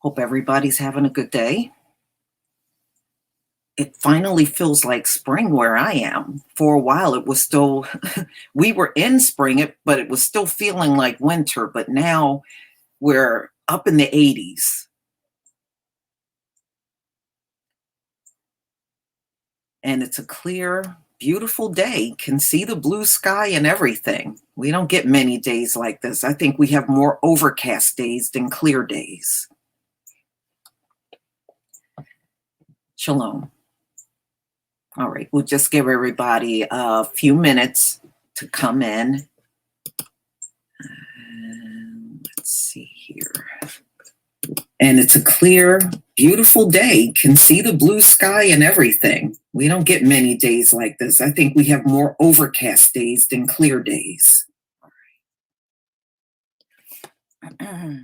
Hope everybody's having a good day. It finally feels like spring where I am. For a while, it was still, we were in spring, but it was still feeling like winter. But now we're up in the 80s. And it's a clear, beautiful day. Can see the blue sky and everything. We don't get many days like this. I think we have more overcast days than clear days. Shalom. All right, we'll just give everybody a few minutes to come in. Let's see here. And it's a clear, beautiful day. Can see the blue sky and everything. We don't get many days like this. I think we have more overcast days than clear days. All right.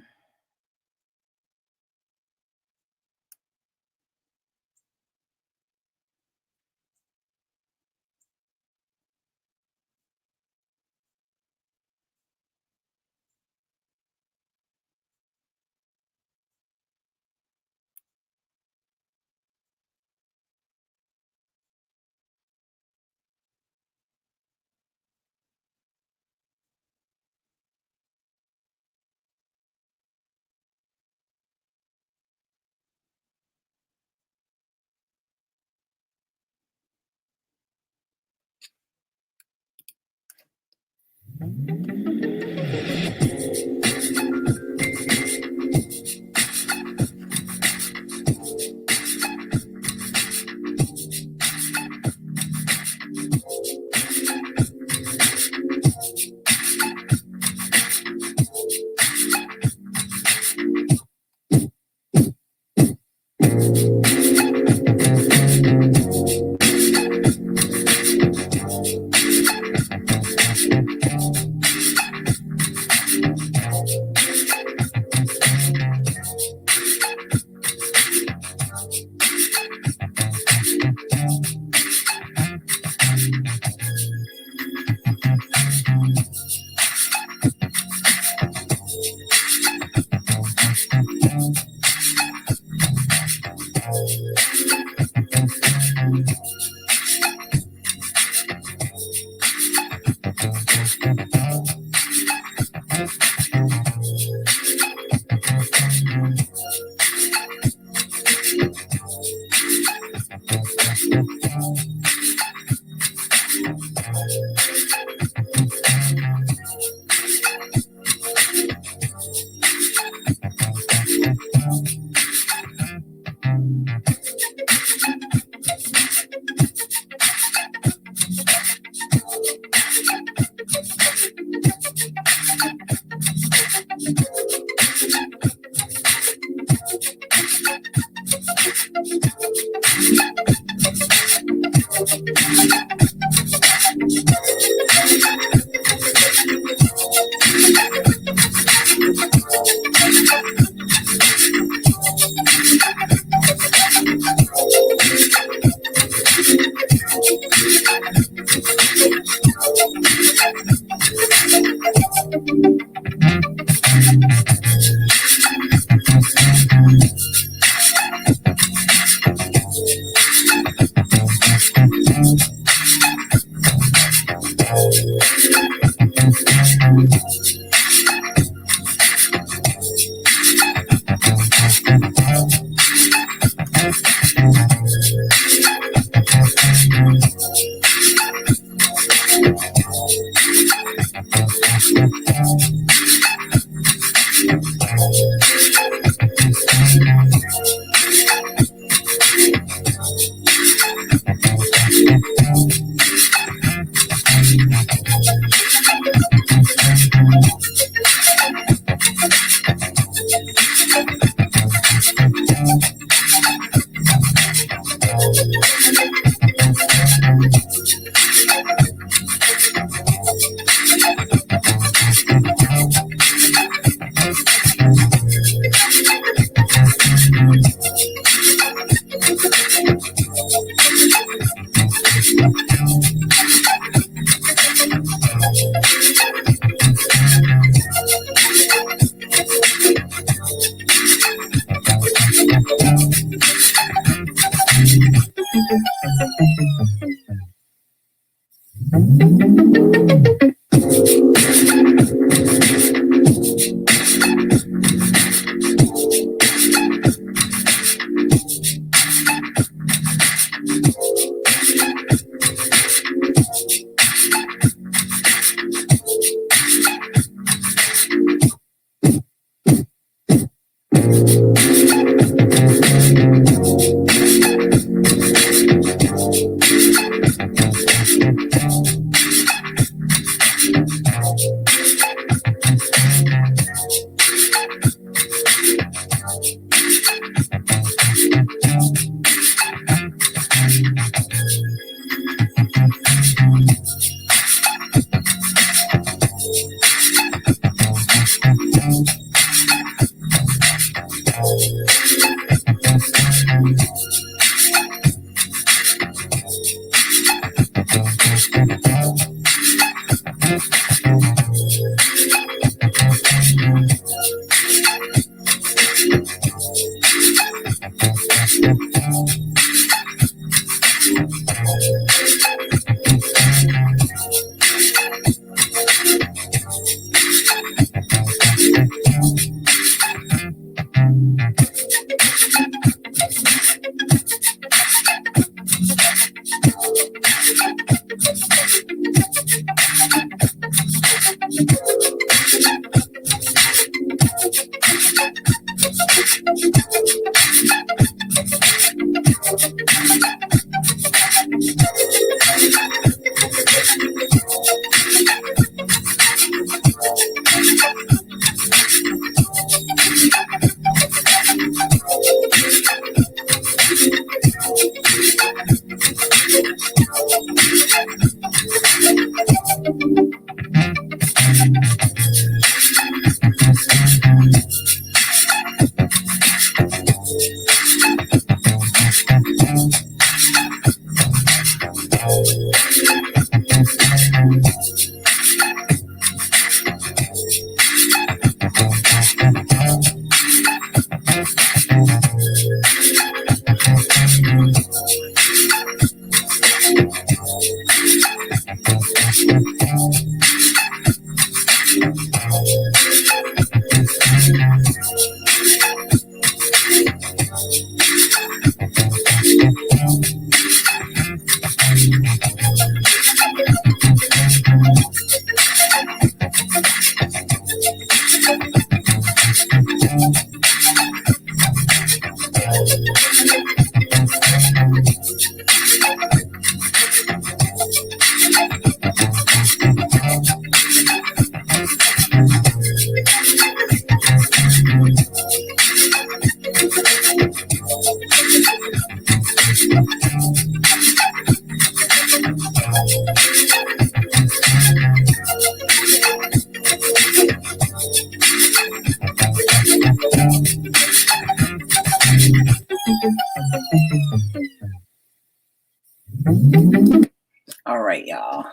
All right, y'all.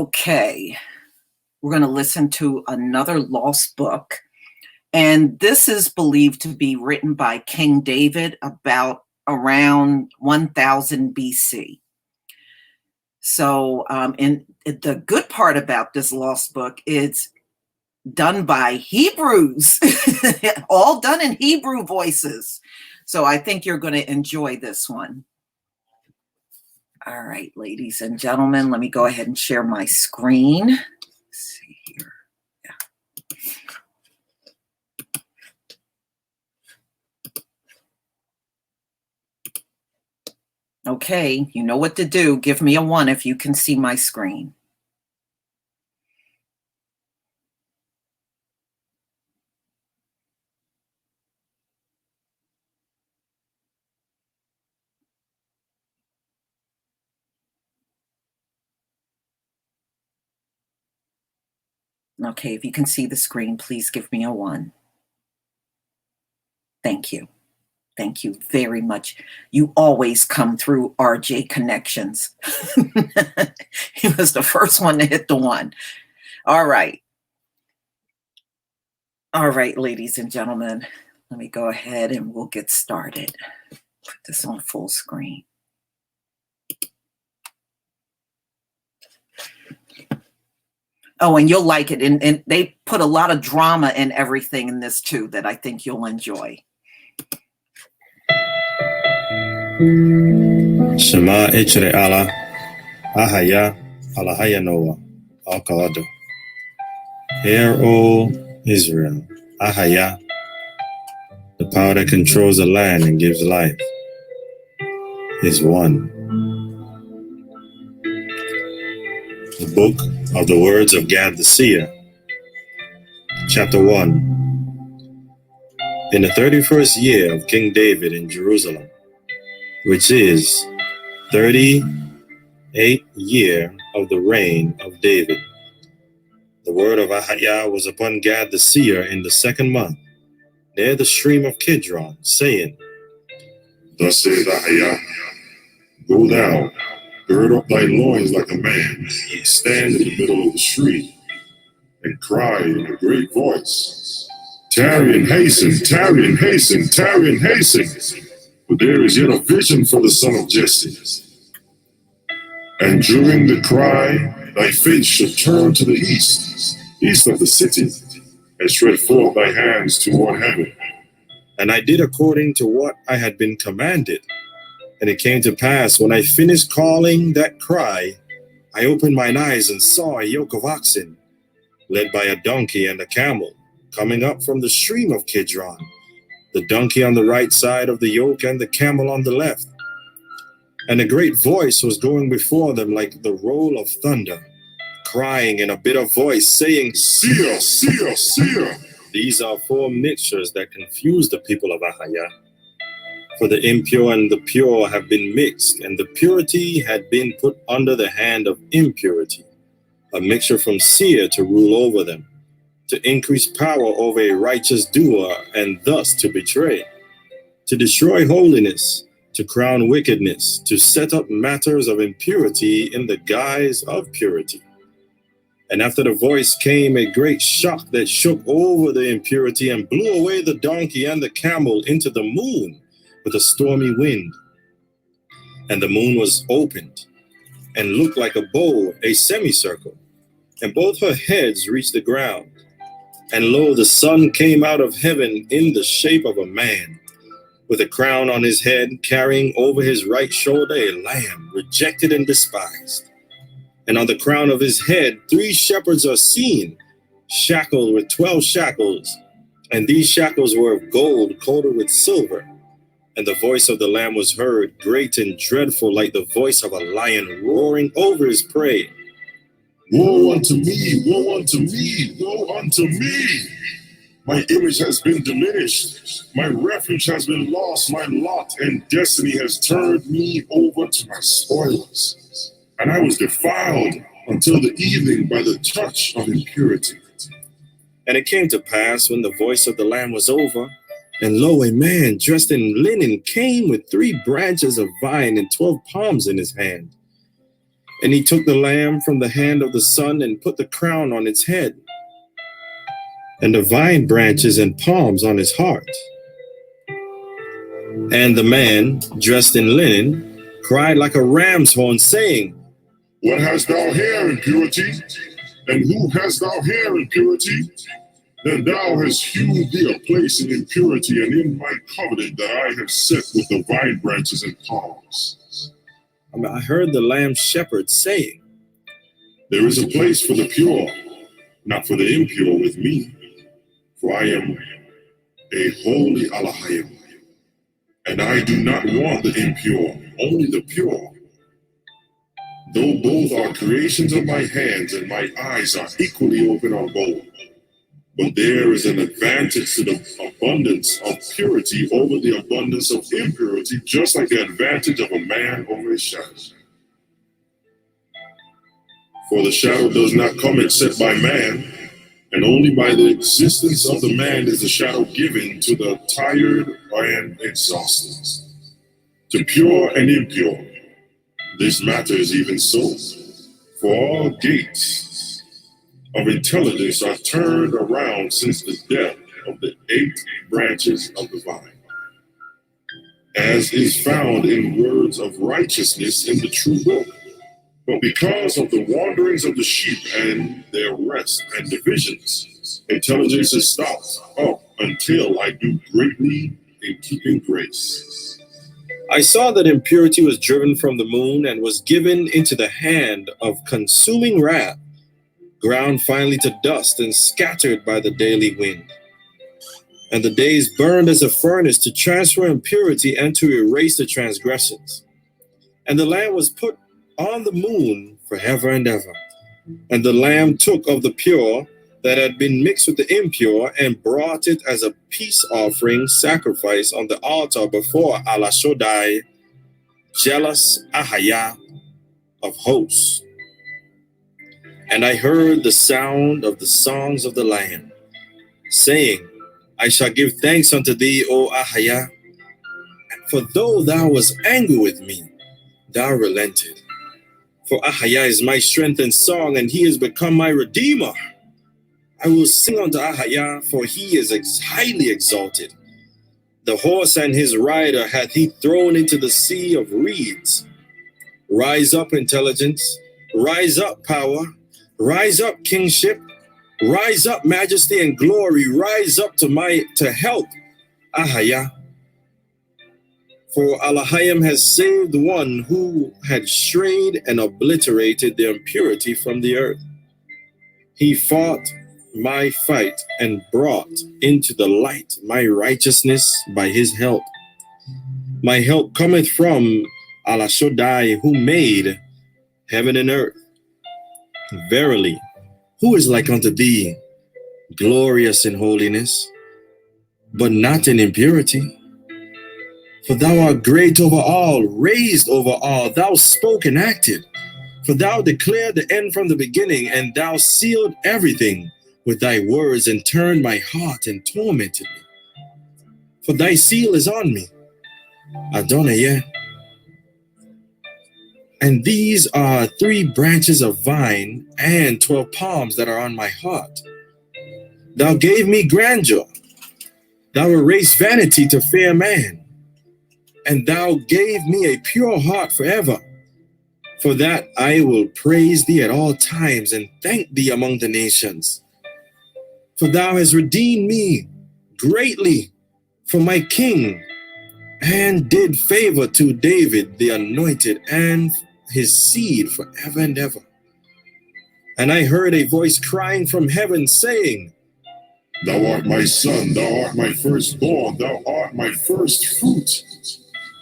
Okay. We're going to listen to another lost book. And this is believed to be written by King David about around 1000 BC. So, and the good part about this lost book is done by Hebrews, all done in Hebrew voices. So I think you're going to enjoy this one. All right, ladies and gentlemen, let me go ahead and share my screen. Let's see here. Yeah. Okay, you know what to do. Give me a 1 if you can see my screen. Okay, if you can see the screen, please give me a 1. Thank you. Thank you very much. You always come through, RJ Connections. He was the first one to hit the 1. All right. All right, ladies and gentlemen, let me go ahead and we'll get started. Put this on full screen. Oh, and you'll like it. And they put a lot of drama and everything in this too that I think you'll enjoy. Shema echere ala, Ahijah, Alahaya Noah, Al-Qadr. Hear, O Israel, Ahijah, The power that controls the land and gives life is one. The book of the words of Gad the Seer, chapter 1. In the 31st year of King David in Jerusalem, which is 38th year of the reign of David, the word of Ahijah was upon Gad the seer in the 2nd month, near the stream of Kidron, saying, Thus saith Ahijah, Go thou, gird up thy loins like a man, and stand in the middle of the stream, and cry in a great voice, Tarry and hasten, tarry and hasten, tarry and hasten, for there is yet a vision for the son of Jesse. And during the cry, thy face shall turn to the east of the city, and stretch forth thy hands toward heaven. And I did according to what I had been commanded. And it came to pass, when I finished calling that cry, I opened mine eyes and saw a yoke of oxen, led by a donkey and a camel, coming up from the stream of Kidron, the donkey on the right side of the yoke and the camel on the left. And a great voice was going before them like the roll of thunder, crying in a bitter voice, saying, Seer, seer, seer. These are 4 mixtures that confuse the people of Ahijah. For the impure and the pure have been mixed, and the purity had been put under the hand of impurity, a mixture from Seer to rule over them, to increase power over a righteous doer, and thus to betray, to destroy holiness, to crown wickedness, to set up matters of impurity in the guise of purity. And after the voice came a great shock that shook over the impurity and blew away the donkey and the camel into the moon with a stormy wind. And the moon was opened and looked like a bow, a semicircle, and both her heads reached the ground. And lo, the sun came out of heaven in the shape of a man, with a crown on his head, carrying over his right shoulder a lamb, rejected and despised. And on the crown of his head 3 shepherds are seen, shackled with 12 shackles, and these shackles were of gold coated with silver. And the voice of the Lamb was heard, great and dreadful, like the voice of a lion roaring over his prey. Woe unto me, woe unto me, woe unto me! My image has been diminished, my refuge has been lost, my lot and destiny has turned me over to my spoilers. And I was defiled until the evening by the touch of impurity. And it came to pass, when the voice of the Lamb was over, and lo, a man dressed in linen came with 3 branches of vine and 12 palms in his hand. And he took the lamb from the hand of the son and put the crown on its head, and the vine branches and palms on his heart. And the man, dressed in linen, cried like a ram's horn, saying, What hast thou here, impurity? And who hast thou here, impurity? Then thou hast hewed thee a place in impurity, and in my covenant that I have set with the vine branches and palms. I heard the lamb shepherd saying, There is a place for the pure, not for the impure with me. For I am a holy Elohim, and I do not want the impure, only the pure. Though both are creations of my hands, and my eyes are equally open on both. But there is an advantage to the abundance of purity over the abundance of impurity, just like the advantage of a man over his shadow. For the shadow does not come except by man, and only by the existence of the man is the shadow given to the tired and exhausted. To pure and impure, this matter is even so. For all gates of intelligence are turned around since the death of the 8 branches of the vine, as is found in words of righteousness in the true book. But because of the wanderings of the sheep and their rest and divisions, intelligence is stopped up until I do greatly in keeping grace. I saw that impurity was driven from the moon and was given into the hand of consuming wrath, ground finally to dust and scattered by the daily wind. and the days burned as a furnace to transfer impurity and to erase the transgressions. And the Lamb was put on the moon forever and ever. And the Lamb took of the pure that had been mixed with the impure and brought it as a peace offering sacrifice on the altar before Allah Shaddai, jealous Ahijah of hosts. And I heard the sound of the songs of the Lamb, saying, I shall give thanks unto thee, O Ahijah, for though thou wast angry with me, thou relented. For Ahijah is my strength and song, and he is become my redeemer. I will sing unto Ahijah, for he is highly exalted. The horse and his rider hath he thrown into the sea of reeds. Rise up, intelligence. Rise up, power. Rise up, kingship. Rise up, majesty and glory. Rise up to help Ahijah. For Elohim has saved one who had strayed and obliterated the impurity from the earth. He fought my fight and brought into the light my righteousness by his help. My help cometh from Allah Shaddai, who made heaven and earth. Verily, who is like unto thee, glorious in holiness, but not in impurity? For thou art great over all, raised over all, thou spoke and acted. For thou declared the end from the beginning, and thou sealed everything with thy words, and turned my heart and tormented me. For thy seal is on me, Adonai. And these are 3 branches of vine and 12 palms that are on my heart. Thou gave me grandeur. Thou erased vanity to fair man. And thou gave me a pure heart forever. For that I will praise thee at all times and thank thee among the nations. For thou hast redeemed me greatly for my king, and did favor to David the anointed and his seed forever and ever. And I heard a voice crying from heaven, saying, Thou art my son, thou art my firstborn, thou art my first fruit.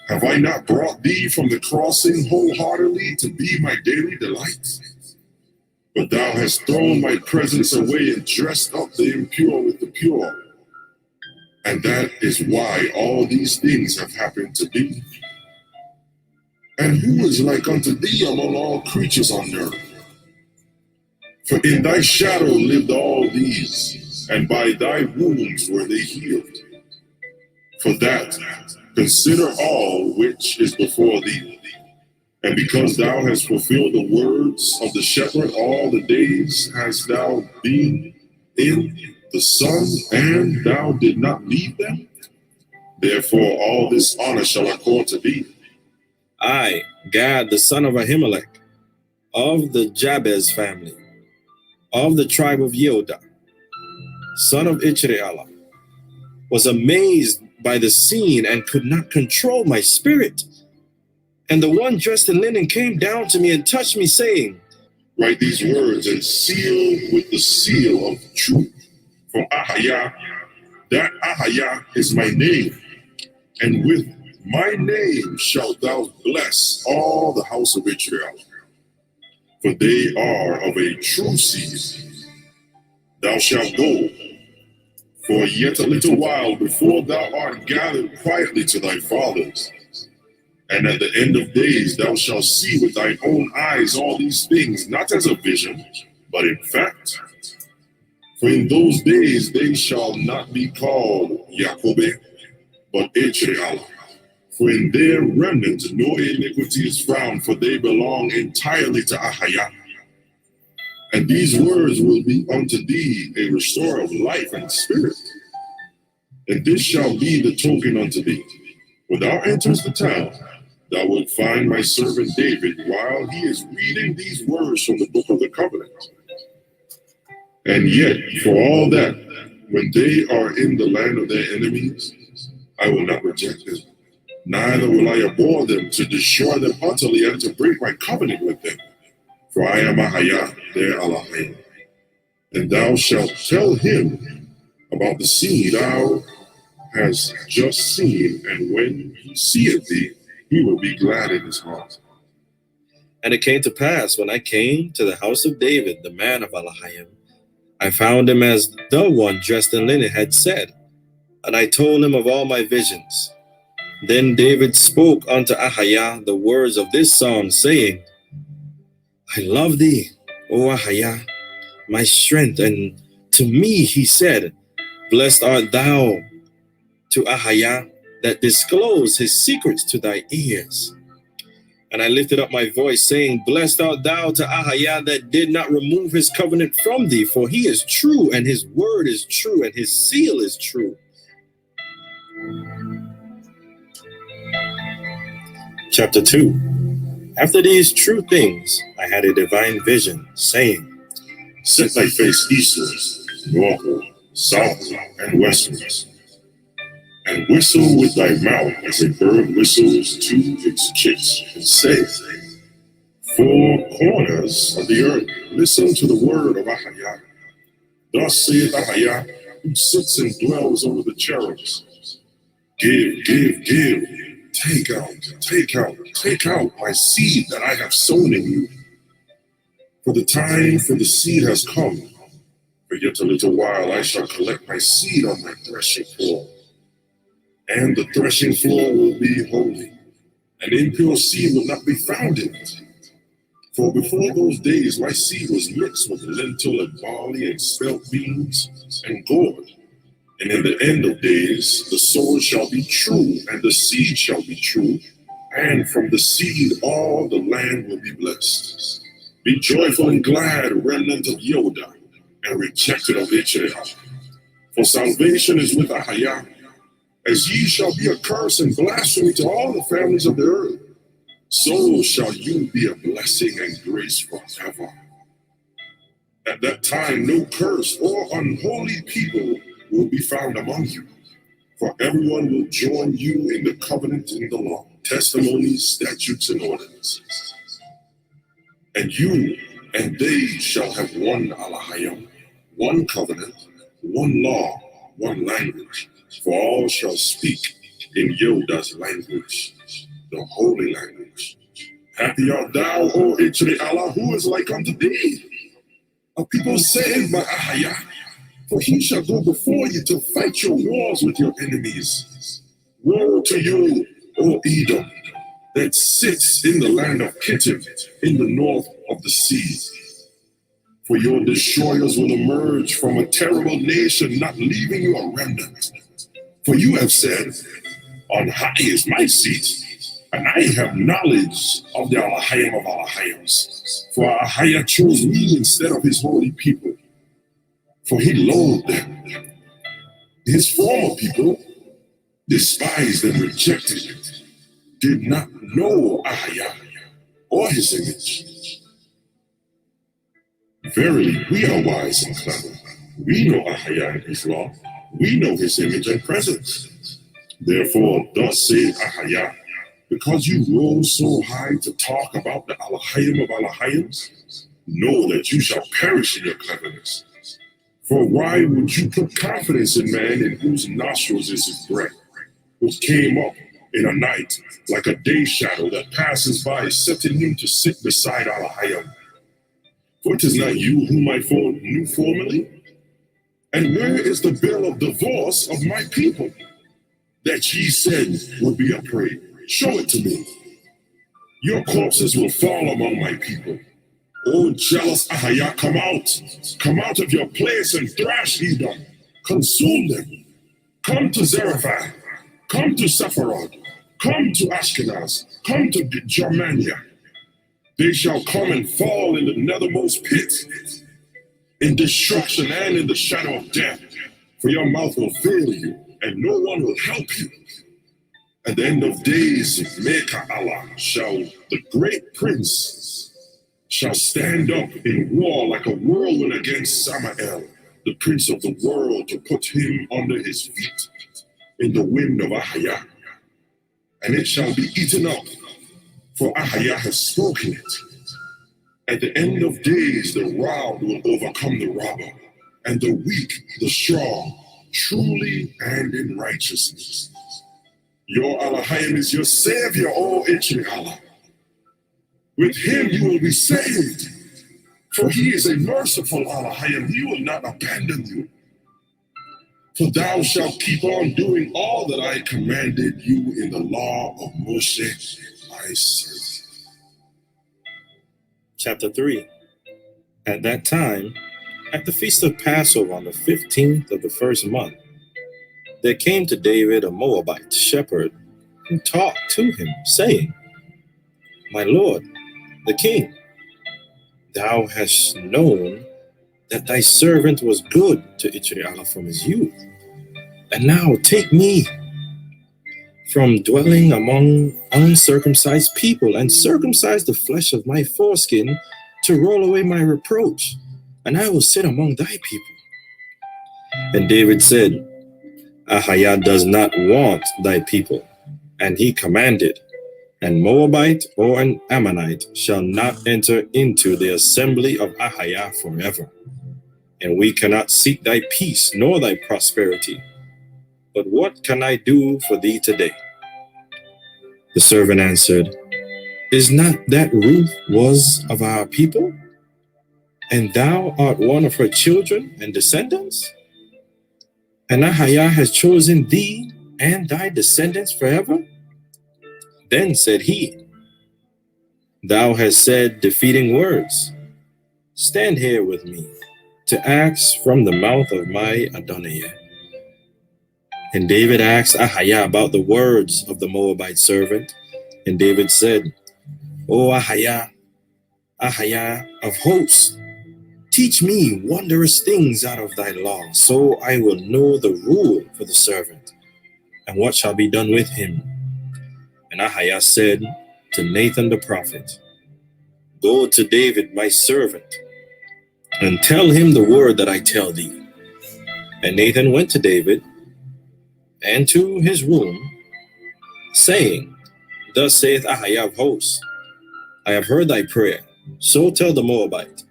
Have I not brought thee from the crossing wholeheartedly to be my daily delight? But thou hast thrown my presence away and dressed up the impure with the pure. And that is why all these things have happened to thee. And who is like unto thee among all creatures on earth? For in thy shadow lived all these, and by thy wounds were they healed. For that, consider all which is before thee. And because thou hast fulfilled the words of the shepherd, all the days hast thou been in the sun, and thou did not leave them. Therefore all this honor shall accord to thee. I, Gad, the son of Ahimelech, of the Jabez family, of the tribe of Yehudah, son of Ichrealah, was amazed by the scene and could not control my spirit. And the one dressed in linen came down to me and touched me, saying, Write these words and seal with the seal of truth. For Ahijah, that Ahijah is my name, and with my name shalt thou bless all the house of Israel. For they are of a true seed. Thou shalt go, for yet a little while before thou art gathered quietly to thy fathers. And at the end of days thou shalt see with thine own eyes all these things, not as a vision, but in fact. For in those days they shall not be called Jacob, but Israel. For in their remnant no iniquity is found, for they belong entirely to Ahijah. And these words will be unto thee a restorer of life and spirit. And this shall be the token unto thee. When thou enterest the town, thou wilt find my servant David while he is reading these words from the book of the covenant. And yet, for all that, when they are in the land of their enemies, I will not reject them, neither will I abhor them to destroy them utterly and to break my covenant with them. For I am Ahijah, their Elohim. And thou shalt tell him about the seed thou has just seen, and when he seeth thee, he will be glad in his heart. And it came to pass, when I came to the house of David, the man of Ahijah, I found him as the one dressed in linen had said, and I told him of all my visions. Then David spoke unto Ahijah the words of this song, saying, I love thee, O Ahijah, my strength. And to me he said, Blessed art thou, to Ahijah, that disclosed his secrets to thy ears. And I lifted up my voice, saying, Blessed art thou, to Ahijah, that did not remove his covenant from thee, for he is true, and his word is true, and his seal is true. Chapter 2. After these true things, I had a divine vision, saying, Set thy face eastward, northward, southward, and westward, and whistle with thy mouth as a bird whistles to its chicks, and say, Four corners of the earth, listen to the word of Ahijah. Thus saith Ahijah, who sits and dwells over the cherubs. Give, give, give, take out, take out, take out my seed that I have sown in you. For the time for the seed has come. For yet a little while I shall collect my seed on my threshing floor. And the threshing floor will be holy, and impure seed will not be found in it. For before those days my seed was mixed with lentil and barley and spelt beans and gourd. And in the end of days the soil shall be true, and the seed shall be true, and from the seed all the land will be blessed. Be joyful and glad, remnant of Yehudah, and rejected of Israel. For salvation is with Ahijah, as ye shall be a curse and blasphemy to all the families of the earth. So shall you be a blessing and grace forever. At that time no curse or unholy people will be found among you, for everyone will join you in the covenant in the law, testimonies, statutes, and ordinances. And you and they shall have one Alahayim, one covenant, one law, one language, for all shall speak in Yodah's language, the holy language. Happy art thou, O Israel, who is like unto thee, a people saved by Ahijah, for he shall go before you to fight your wars with your enemies. Woe to you, O Edom, that sits in the land of Kittim, in the north of the sea. For your destroyers will emerge from a terrible nation, not leaving you a remnant. For you have said, On high is my seat, and I have knowledge of the Alahayim of Alahayims. For Ahijah chose me instead of his holy people, for he loathed them. His former people despised and rejected him, did not know Ahijah or his image. Verily, we are wise and clever. We know Ahijah and his law. We know his image and presence. Therefore, thus saith Ahijah, because you rose so high to talk about the Alahayim of Alahayims, know that you shall perish in your cleverness. For why would you put confidence in man, in whose nostrils is his breath, who came up in a night like a day shadow that passes by, setting him to sit beside Alahayim? For it is not you whom I knew formerly. And where is the bill of divorce of my people, that ye said would be a prey? Show it to me. Your corpses will fall among my people. O jealous Ahijah, come out of your place and thrash Edom, consume them. Come to Zarephath, come to Sepharad, come to Ashkenaz, come to Germania. They shall come and fall in the nethermost pit, in destruction and in the shadow of death, for your mouth will fail you, and no one will help you. At the end of days, Mecca Allah the great prince, shall stand up in war like a whirlwind against Samael, the prince of the world, to put him under his feet in the wind of Ahijah. And it shall be eaten up, for Ahijah has spoken it. At the end of days, the robbed will overcome the robber, and the weak the strong. truly and in righteousness. Your Elohim is your Savior, O ancient Allah. With him you will be saved, for he is a merciful Elohim. He will not abandon you. For thou shalt keep on doing all that I commanded you in the law of Moshe, my servant. Chapter 3. At that time, at the feast of Passover on the 15th of the first month, there came to David a Moabite shepherd who talked to him, saying, My lord, the king, thou hast known that thy servant was good to Israel from his youth. And now take me from dwelling among uncircumcised people and circumcise the flesh of my foreskin to roll away my reproach, and I will sit among thy people. And David said, Ahijah does not want thy people. And he commanded, and Moabite or an Ammonite shall not enter into the assembly of Ahijah forever. And we cannot seek thy peace nor thy prosperity. But what can I do for thee today? The servant answered, Is not that Ruth was of our people? And thou art one of her children and descendants? And Ahijah has chosen thee and thy descendants forever? Then said he, Thou hast said defeating words. Stand here with me to ask from the mouth of my Adonai. And David asked Ahijah about the words of the Moabite servant. And David said, O Ahijah, Ahijah of hosts, teach me wondrous things out of thy law, so I will know the rule for the servant, and what shall be done with him. And Ahijah said to Nathan the prophet, Go to David my servant, and tell him the word that I tell thee. And Nathan went to David, and to his room, saying, Thus saith Ahijah of hosts, I have heard thy prayer. So tell the Moabite,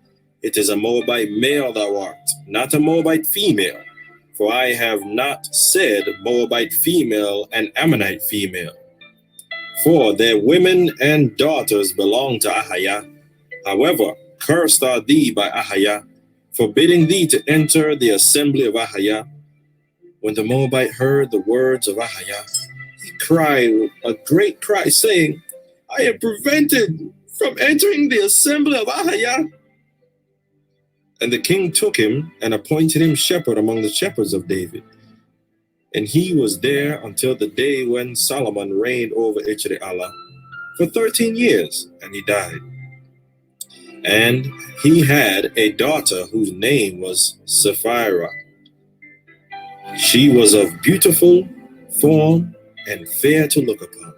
It is a Moabite male thou art, not a Moabite female. For I have not said Moabite female and Ammonite female. For their women and daughters belong to Ahijah. However, cursed are thee by Ahijah, forbidding thee to enter the assembly of Ahijah. When the Moabite heard the words of Ahijah, he cried with a great cry, saying, I am prevented from entering the assembly of Ahijah. And the king took him and appointed him shepherd among the shepherds of David. And he was there until the day when Solomon reigned over Israel for 13 years, and he died. And he had a daughter whose name was Sapphira. She was of beautiful form and fair to look upon.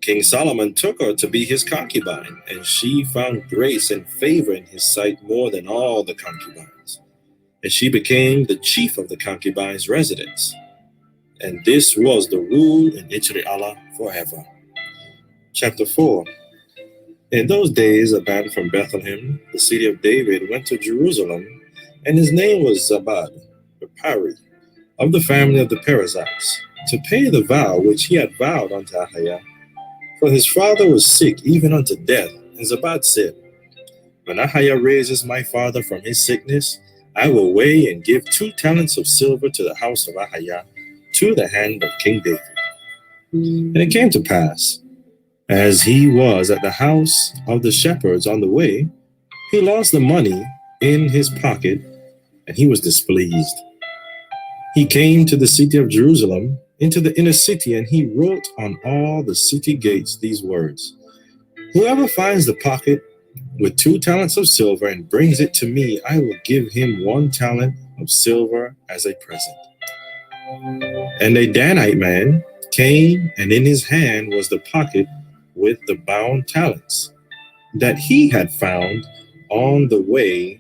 King Solomon took her to be his concubine, and she found grace and favor in his sight more than all the concubines. And she became the chief of the concubines' residence. And this was the rule in Israel forever. Chapter 4. In those days, a man from Bethlehem, the city of David, went to Jerusalem, and his name was Zabad, the Pari, of the family of the Perizzites, to pay the vow which he had vowed unto Ahijah. For his father was sick even unto death, and Zabad said, When Ahijah raises my father from his sickness, I will weigh and give 2 talents of silver to the house of Ahijah, to the hand of King David. And it came to pass, as he was at the house of the shepherds on the way, he lost the money in his pocket, and he was displeased. He came to the city of Jerusalem, into the inner city, and he wrote on all the city gates these words, Whoever finds the pocket with 2 talents of silver and brings it to me, I will give him 1 talent of silver as a present. And a Danite man came, and in his hand was the pocket with the bound talents that he had found on the way,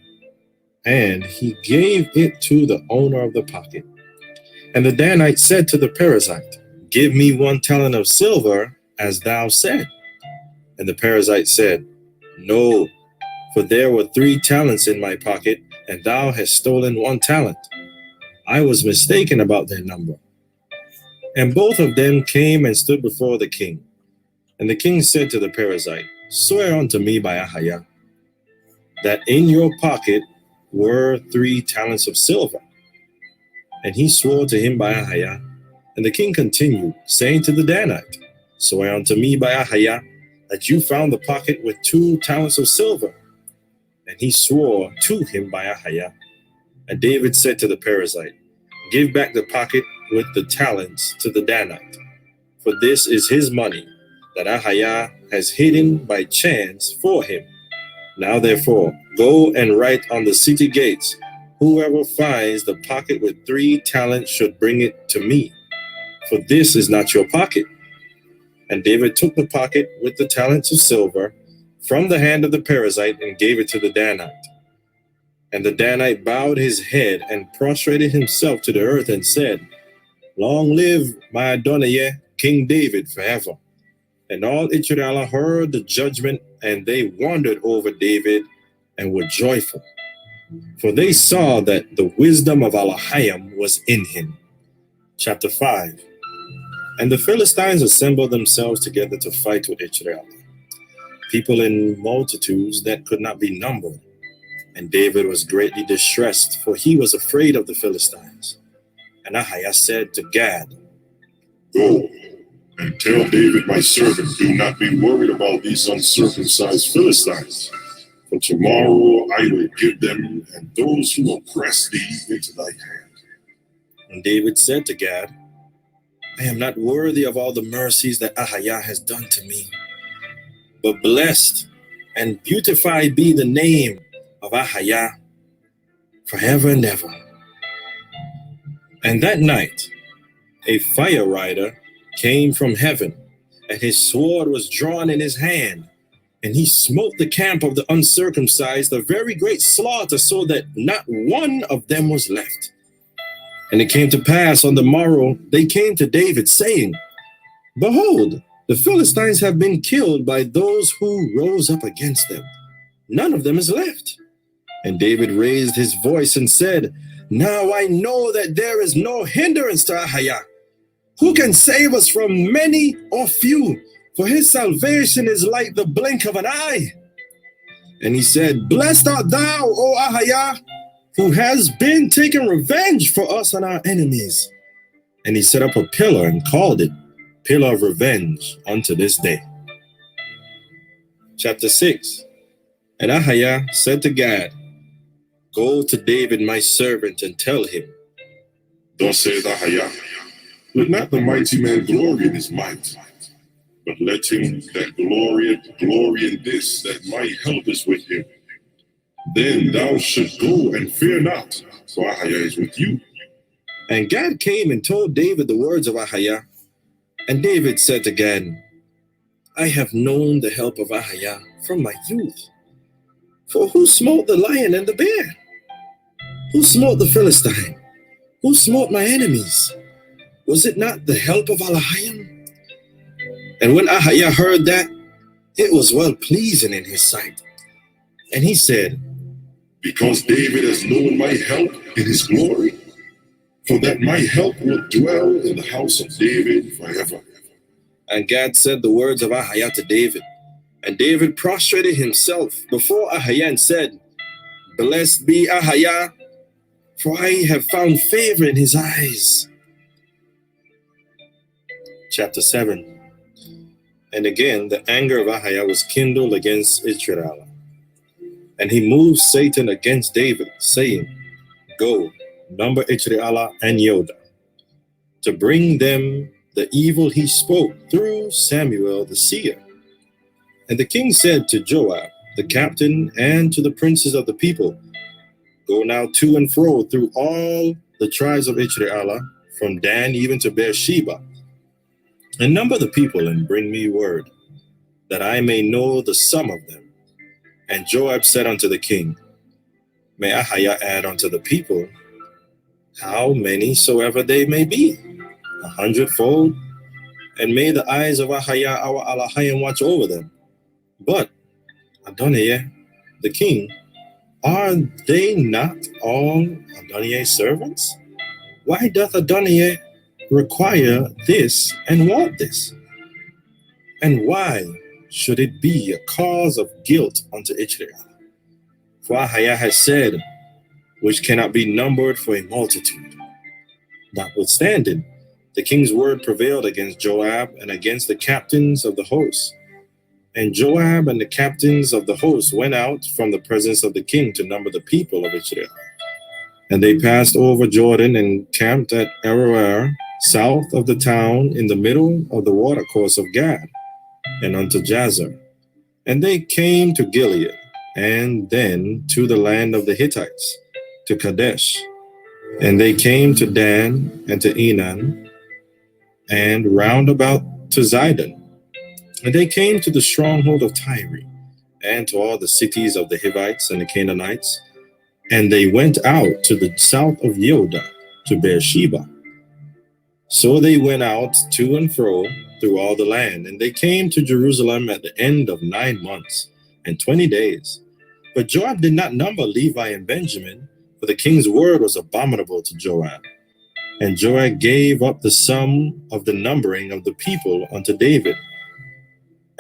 and he gave it to the owner of the pocket. And the Danite said to the Perizzite, Give me 1 talent of silver, as thou said. And the Perizzite said, No, for there were 3 talents in my pocket, and thou hast stolen 1 talent. I was mistaken about their number. And both of them came and stood before the king. And the king said to the Perizzite, Swear unto me by Ahijah, that in your pocket were 3 talents of silver. And he swore to him by Ahijah. And the king continued, saying to the Danite, Swear unto me by Ahijah, that you found the pocket with 2 talents of silver. And he swore to him by Ahijah. And David said to the Perizzite, Give back the pocket with the talents to the Danite, for this is his money that Ahijah has hidden by chance for him. Now therefore, go and write on the city gates, whoever finds the pocket with 3 talents should bring it to me, for this is not your pocket. And David took the pocket with the talents of silver from the hand of the Perizzite and gave it to the Danite. And the Danite bowed his head and prostrated himself to the earth and said, Long live my Adonai, King David, forever. And all Israel heard the judgment, and they wondered over David and were joyful. For they saw that the wisdom of Elohim was in him. Chapter 5. And the Philistines assembled themselves together to fight with Israel, people in multitudes that could not be numbered. And David was greatly distressed, for he was afraid of the Philistines. And Ahijah said to Gad, Go and tell David my servant, do not be worried about these uncircumcised Philistines, for tomorrow I will give them and those who oppress thee into thy hand. And David said to Gad, I am not worthy of all the mercies that Ahijah has done to me, but blessed and beautified be the name of Ahijah forever and ever. And that night, a fire rider came from heaven, and his sword was drawn in his hand, and he smote the camp of the uncircumcised, a very great slaughter, so that not one of them was left. And it came to pass on the morrow, they came to David, saying, Behold, the Philistines have been killed by those who rose up against them. None of them is left. And David raised his voice and said, Now I know that there is no hindrance to Ahijah. Who can save us from many or few? For his salvation is like the blink of an eye. And he said, Blessed art thou, O Ahijah, who has been taking revenge for us and our enemies. And he set up a pillar and called it Pillar of Revenge unto this day. Chapter 6. And Ahijah said to Gad, Go to David my servant and tell him, Thus saith Ahijah, Let not the mighty man glory in his might, but let him that glorieth glory in this, that my help is with him. Then thou shalt go and fear not, for Ahijah is with you. And Gad came and told David the words of Ahijah. And David said to Gad, I have known the help of Ahijah from my youth. For who smote the lion and the bear? Who smote the Philistine? Who smote my enemies? Was it not the help of Elohim? And when Ahijah heard that, it was well pleasing in his sight. And he said, Because David has known my help in his glory, for that my help will dwell in the house of David forever. And Gad said the words of Ahijah to David. And David prostrated himself before Ahijah and said, Blessed be Ahijah, for I have found favor in his eyes. Chapter 7. And again the anger of Ahijah was kindled against Israel. And he moved Satan against David, saying, Go, number Israel and Yoda, to bring them the evil he spoke through Samuel the seer. And the king said to Joab, the captain, and to the princes of the people, Go now to and fro through all the tribes of Israel, from Dan even to Beersheba, and number the people and bring me word, that I may know the sum of them. And Joab said unto the king, May Ahijah add unto the people, how many soever they may be, 100-fold, and may the eyes of Ahijah our Elohim watch over them. But Adonai, the king, are they not all Adonai's servants? Why doth Adonijah require this and want this? And why should it be a cause of guilt unto Israel? For Ahijah has said, which cannot be numbered for a multitude. Notwithstanding, the king's word prevailed against Joab and against the captains of the host. And Joab and the captains of the host went out from the presence of the king to number the people of Israel. And they passed over Jordan and camped at Aroer, south of the town, in the middle of the watercourse of Gad, and unto Jazer. And they came to Gilead, and then to the land of the Hittites, to Kadesh. And they came to Dan and to Enan, and round about to Zidon. And they came to the stronghold of Tyre, and to all the cities of the Hivites and the Canaanites. And they went out to the south of Yoda, to Beersheba. So they went out to and fro through all the land, and they came to Jerusalem at the end of 9 months and 20 days. But Joab did not number Levi and Benjamin, for the king's word was abominable to Joab. And Joab gave up the sum of the numbering of the people unto David.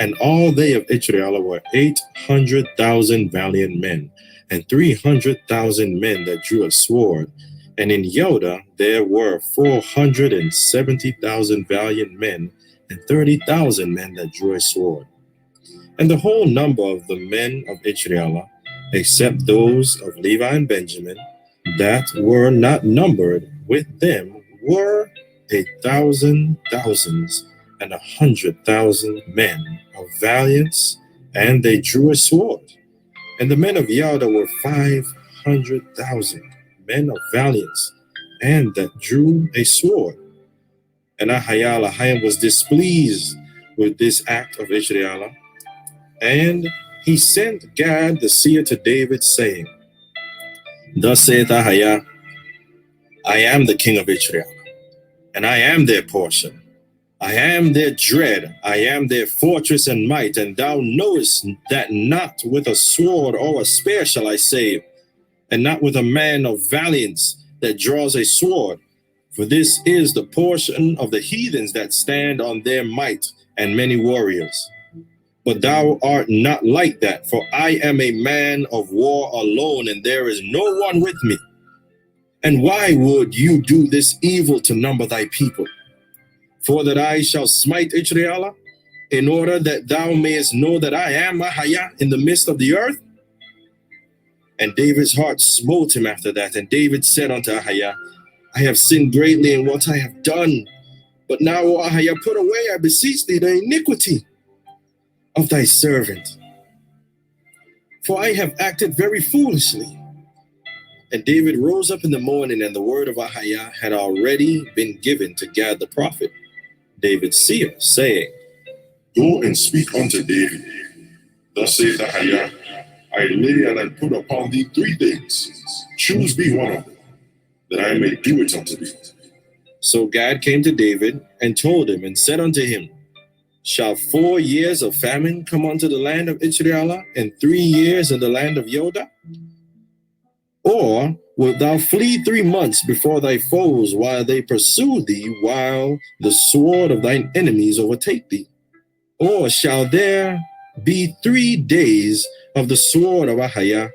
And all they of Israel were 800,000 valiant men, and 300,000 men that drew a sword. And in Yoda there were 470,000 valiant men, and 30,000 men that drew a sword. And the whole number of the men of Israel, except those of Levi and Benjamin, that were not numbered with them, were 1,000 thousands and 100,000 men of valiance, and they drew a sword. And the men of Yoda were 500,000 men of valiance, and that drew a sword. And Ahijah was displeased with this act of Israel, and he sent Gad the seer to David, saying, Thus saith Ahijah, I am the king of Israel, and I am their portion. I am their dread, I am their fortress and might, and thou knowest that not with a sword or a spear shall I save, and not with a man of valiance that draws a sword. For this is the portion of the heathens that stand on their might and many warriors. But thou art not like that, for I am a man of war alone, and there is no one with me. And why would you do this evil to number thy people? For that I shall smite Israel, in order that thou mayest know that I am Ahijah in the midst of the earth? And David's heart smote him after that. And David said unto Ahijah, I have sinned greatly in what I have done. But now, O Ahijah, put away, I beseech thee, the iniquity of thy servant. For I have acted very foolishly. And David rose up in the morning, and the word of Ahijah had already been given to Gad the prophet, David's seer, saying, Go and speak unto David. Thus saith Ahijah, I lay and I put upon thee 3 things. Choose thee one of them, that I may do it unto thee. So Gad came to David and told him and said unto him, Shall 4 years of famine come unto the land of Israel, and 3 years in the land of Yoda? Or wilt thou flee 3 months before thy foes, while they pursue thee, while the sword of thine enemies overtake thee? Or shall there be 3 days of the sword of Ahijah,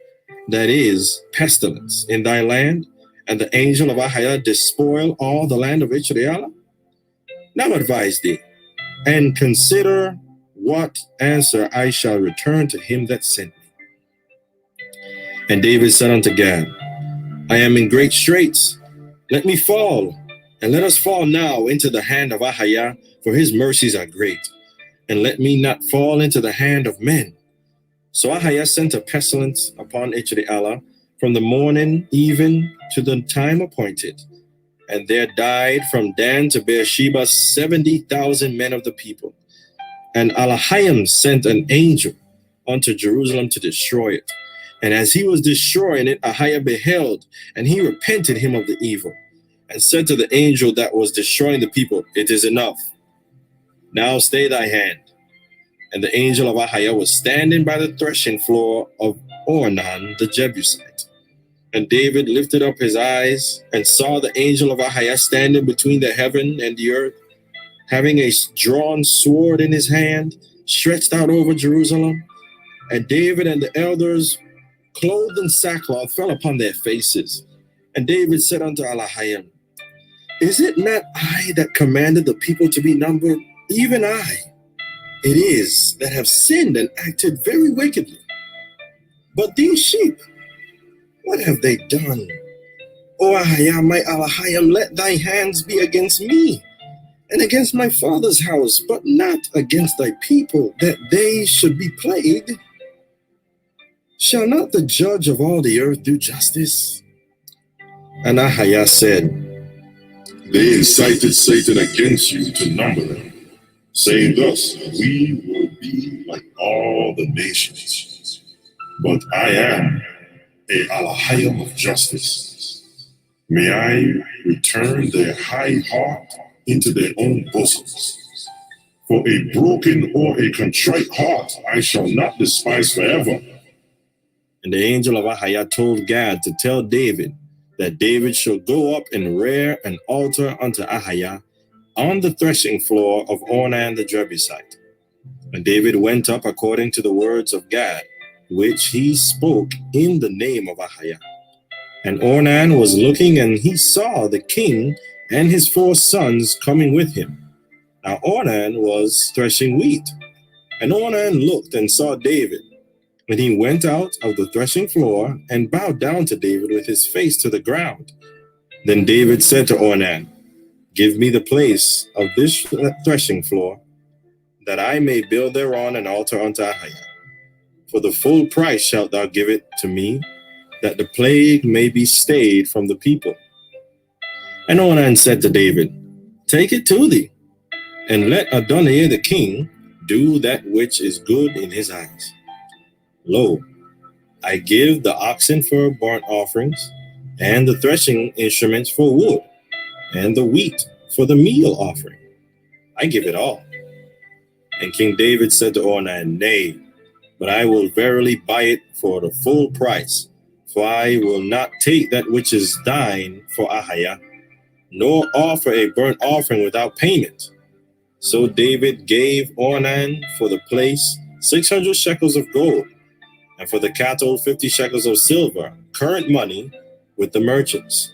that is, pestilence, in thy land, and the angel of Ahijah despoil all the land of Israel? Now advise thee, and consider what answer I shall return to him that sent me. And David said unto Gad, I am in great straits. Let me fall, and let us fall now into the hand of Ahijah, for his mercies are great. And let me not fall into the hand of men. So Ahijah sent a pestilence upon Israel from the morning even to the time appointed. And there died from Dan to Beersheba 70,000 men of the people. And Ahijah sent an angel unto Jerusalem to destroy it. And as he was destroying it, Ahijah beheld, and he repented him of the evil, and said to the angel that was destroying the people, It is enough. Now stay thy hand. And the angel of Ahijah was standing by the threshing floor of Ornan the Jebusite. And David lifted up his eyes and saw the angel of Ahijah standing between the heaven and the earth, having a drawn sword in his hand, stretched out over Jerusalem. And David and the elders, clothed in sackcloth, fell upon their faces. And David said unto Ahijah, Is it not I that commanded the people to be numbered? Even I. It is that have sinned and acted very wickedly. But these sheep, what have they done? O Ahijah, my Ahijah, let thy hands be against me and against my father's house, but not against thy people, that they should be plagued. Shall not the judge of all the earth do justice? And Ahijah said, They incited Satan against you to number them, saying thus, We will be like all the nations. But I am a Ahijah of justice. May I return their high heart into their own bosoms. For a broken or a contrite heart I shall not despise forever. And the angel of Ahijah told Gad to tell David that David should go up and rear an altar unto Ahijah on the threshing floor of Ornan the Jebusite. And David went up according to the words of Gad, which he spoke in the name of Ahijah. And Ornan was looking, and he saw the king and his 4 sons coming with him. Now Ornan was threshing wheat. And Ornan looked and saw David. And he went out of the threshing floor and bowed down to David with his face to the ground. Then David said to Ornan, Give me the place of this threshing floor, that I may build thereon an altar unto Ahijah. For the full price shalt thou give it to me, that the plague may be stayed from the people. And Ornan said to David, Take it to thee, and let Adonijah the king do that which is good in his eyes. Lo, I give the oxen for burnt offerings, and the threshing instruments for wood, and the wheat for the meal offering. I give it all. And King David said to Ornan, Nay, but I will verily buy it for the full price, for I will not take that which is thine for Ahijah, nor offer a burnt offering without payment. So David gave Ornan for the place 600 shekels of gold, and for the cattle 50 shekels of silver, current money, with the merchants.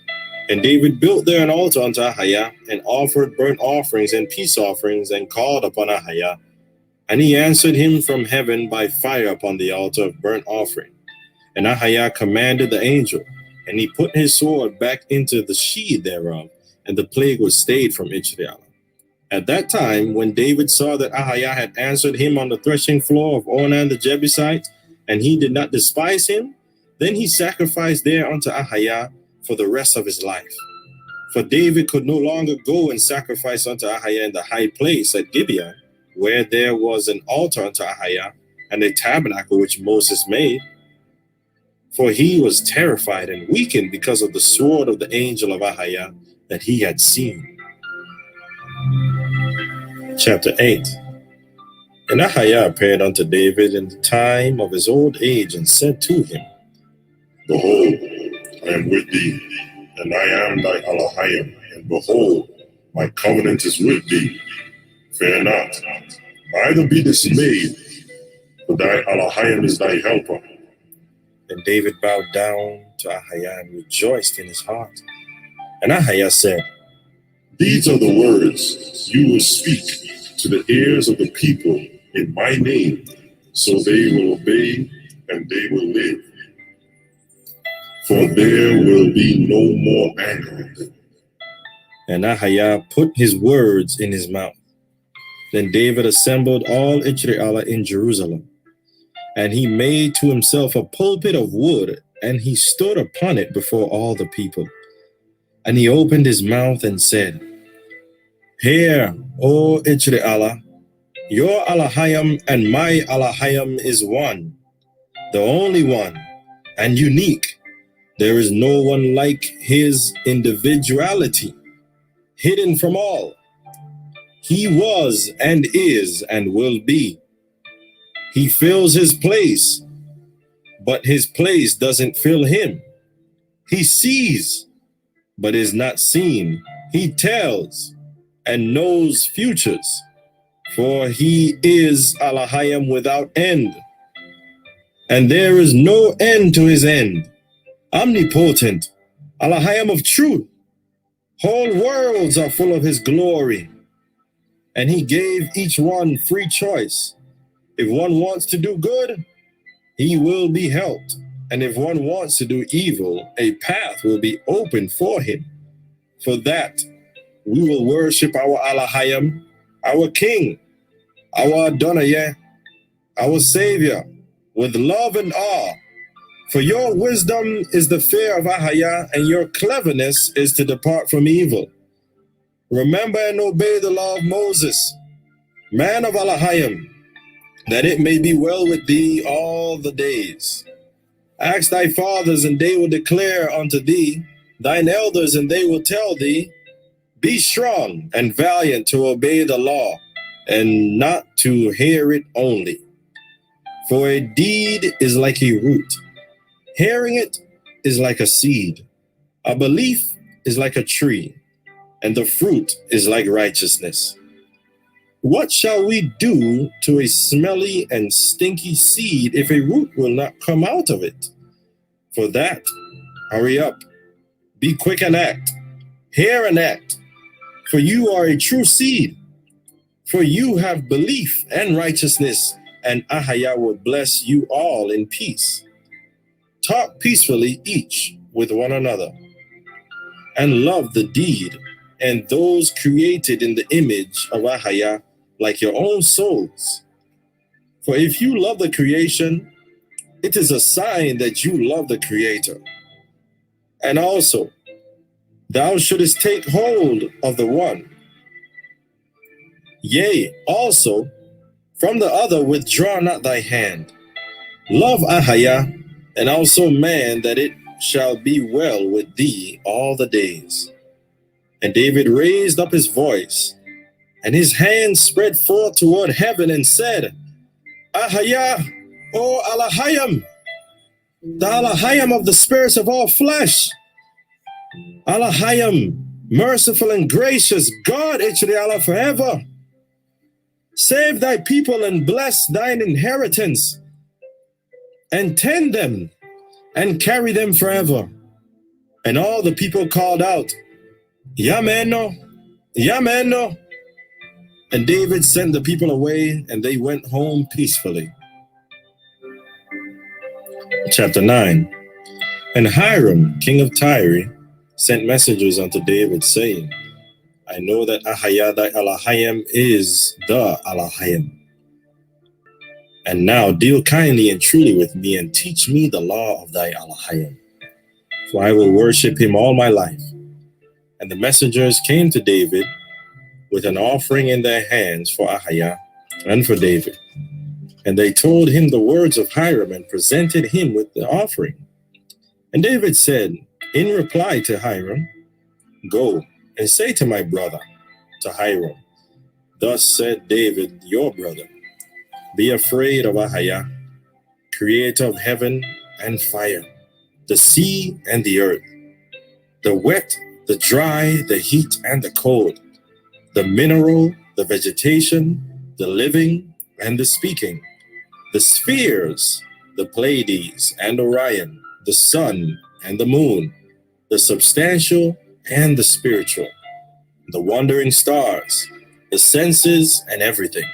And David built there an altar unto Ahijah, and offered burnt offerings and peace offerings, and called upon Ahijah. And he answered him from heaven by fire upon the altar of burnt offering. And Ahijah commanded the angel, and he put his sword back into the sheath thereof, and the plague was stayed from Israel. At that time, when David saw that Ahijah had answered him on the threshing floor of Ornan the Jebusite, and he did not despise him, then he sacrificed there unto Ahijah for the rest of his life. For David could no longer go and sacrifice unto Ahijah in the high place at Gibeah, where there was an altar unto Ahijah, and a tabernacle which Moses made. For he was terrified and weakened because of the sword of the angel of Ahijah that he had seen. Chapter 8. And Ahijah appeared unto David in the time of his old age, and said to him, Behold, I am with thee, and I am thy Ahijah, and behold, my covenant is with thee. Fear not, neither be dismayed, for thy Ahijah is thy helper. And David bowed down to Ahijah and rejoiced in his heart. And Ahijah said, These are the words you will speak to the ears of the people in my name, so they will obey and they will live. For there will be no more anger on them. And Ahijah put his words in his mouth. Then David assembled all Israel in Jerusalem, and he made to himself a pulpit of wood, and he stood upon it before all the people. And he opened his mouth and said, Hear, O Israel, your Ahijah and my Ahijah is one, the only one, and unique. There is no one like his individuality, hidden from all. He was and is and will be. He fills his place, but his place doesn't fill him. He sees, but is not seen. He tells and knows futures, for he is Ahijah without end, and there is no end to his end. Omnipotent, Ahijah of truth. Whole worlds are full of his glory. And he gave each one free choice. If one wants to do good, he will be helped. And if one wants to do evil, a path will be opened for him. For that, we will worship our Ahijah, our King, our Adonai, our Savior, with love and awe. For your wisdom is the fear of Ahijah, and your cleverness is to depart from evil. Remember and obey the law of Moses, man of Ahijah, that it may be well with thee all the days. Ask thy fathers, and they will declare unto thee, thine elders, and they will tell thee, be strong and valiant to obey the law, and not to hear it only. For a deed is like a root. Hearing it is like a seed. A belief is like a tree, and the fruit is like righteousness. What shall we do to a smelly and stinky seed if a root will not come out of it? For that, hurry up, be quick and act, hear and act, for you are a true seed. For you have belief and righteousness, and Ahijah will bless you all in peace. Talk peacefully each with one another, and love the deed and those created in the image of Ahijah like your own souls. For if you love the creation, it is a sign that you love the Creator. And also, thou shouldest take hold of the one. Yea, also, from the other withdraw not thy hand. Love Ahijah, and also man, that it shall be well with thee all the days. And David raised up his voice, and his hand spread forth toward heaven, and said, Ahijah, O Ahijah, the Ahijah of the spirits of all flesh. Ahijah, merciful and gracious, God, Ichriala forever. Save thy people and bless thine inheritance, and tend them, and carry them forever. And all the people called out, Yameno, Yameno. And David sent the people away, and they went home peacefully. Chapter 9. And Hiram, king of Tyre, sent messengers unto David, saying, I know that Ahijah thy Ahijah is the Ahijah. And now deal kindly and truly with me, and teach me the law of thy Ahijah, for I will worship him all my life. And the messengers came to David with an offering in their hands for Ahijah and for David. And they told him the words of Hiram, and presented him with the offering. And David said in reply to Hiram, Go and say to my brother, to Hiram, Thus said David, your brother, Be afraid of Ahijah, creator of heaven and fire, the sea and the earth, the wet, the dry, the heat and the cold, the mineral, the vegetation, the living and the speaking, the spheres, the Pleiades and Orion, the sun and the moon, the substantial and the spiritual, the wandering stars, the senses and everything.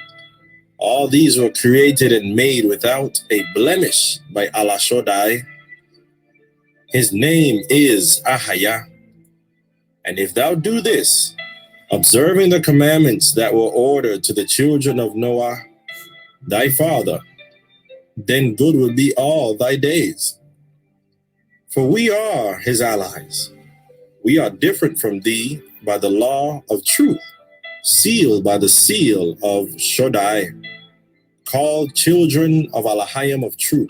All these were created and made without a blemish by Allah Shaddai. His name is Ahijah. And if thou do this, observing the commandments that were ordered to the children of Noah, thy father, then good will be all thy days. For we are his allies. We are different from thee by the law of truth, sealed by the seal of Shaddai, called children of Ahijah of truth.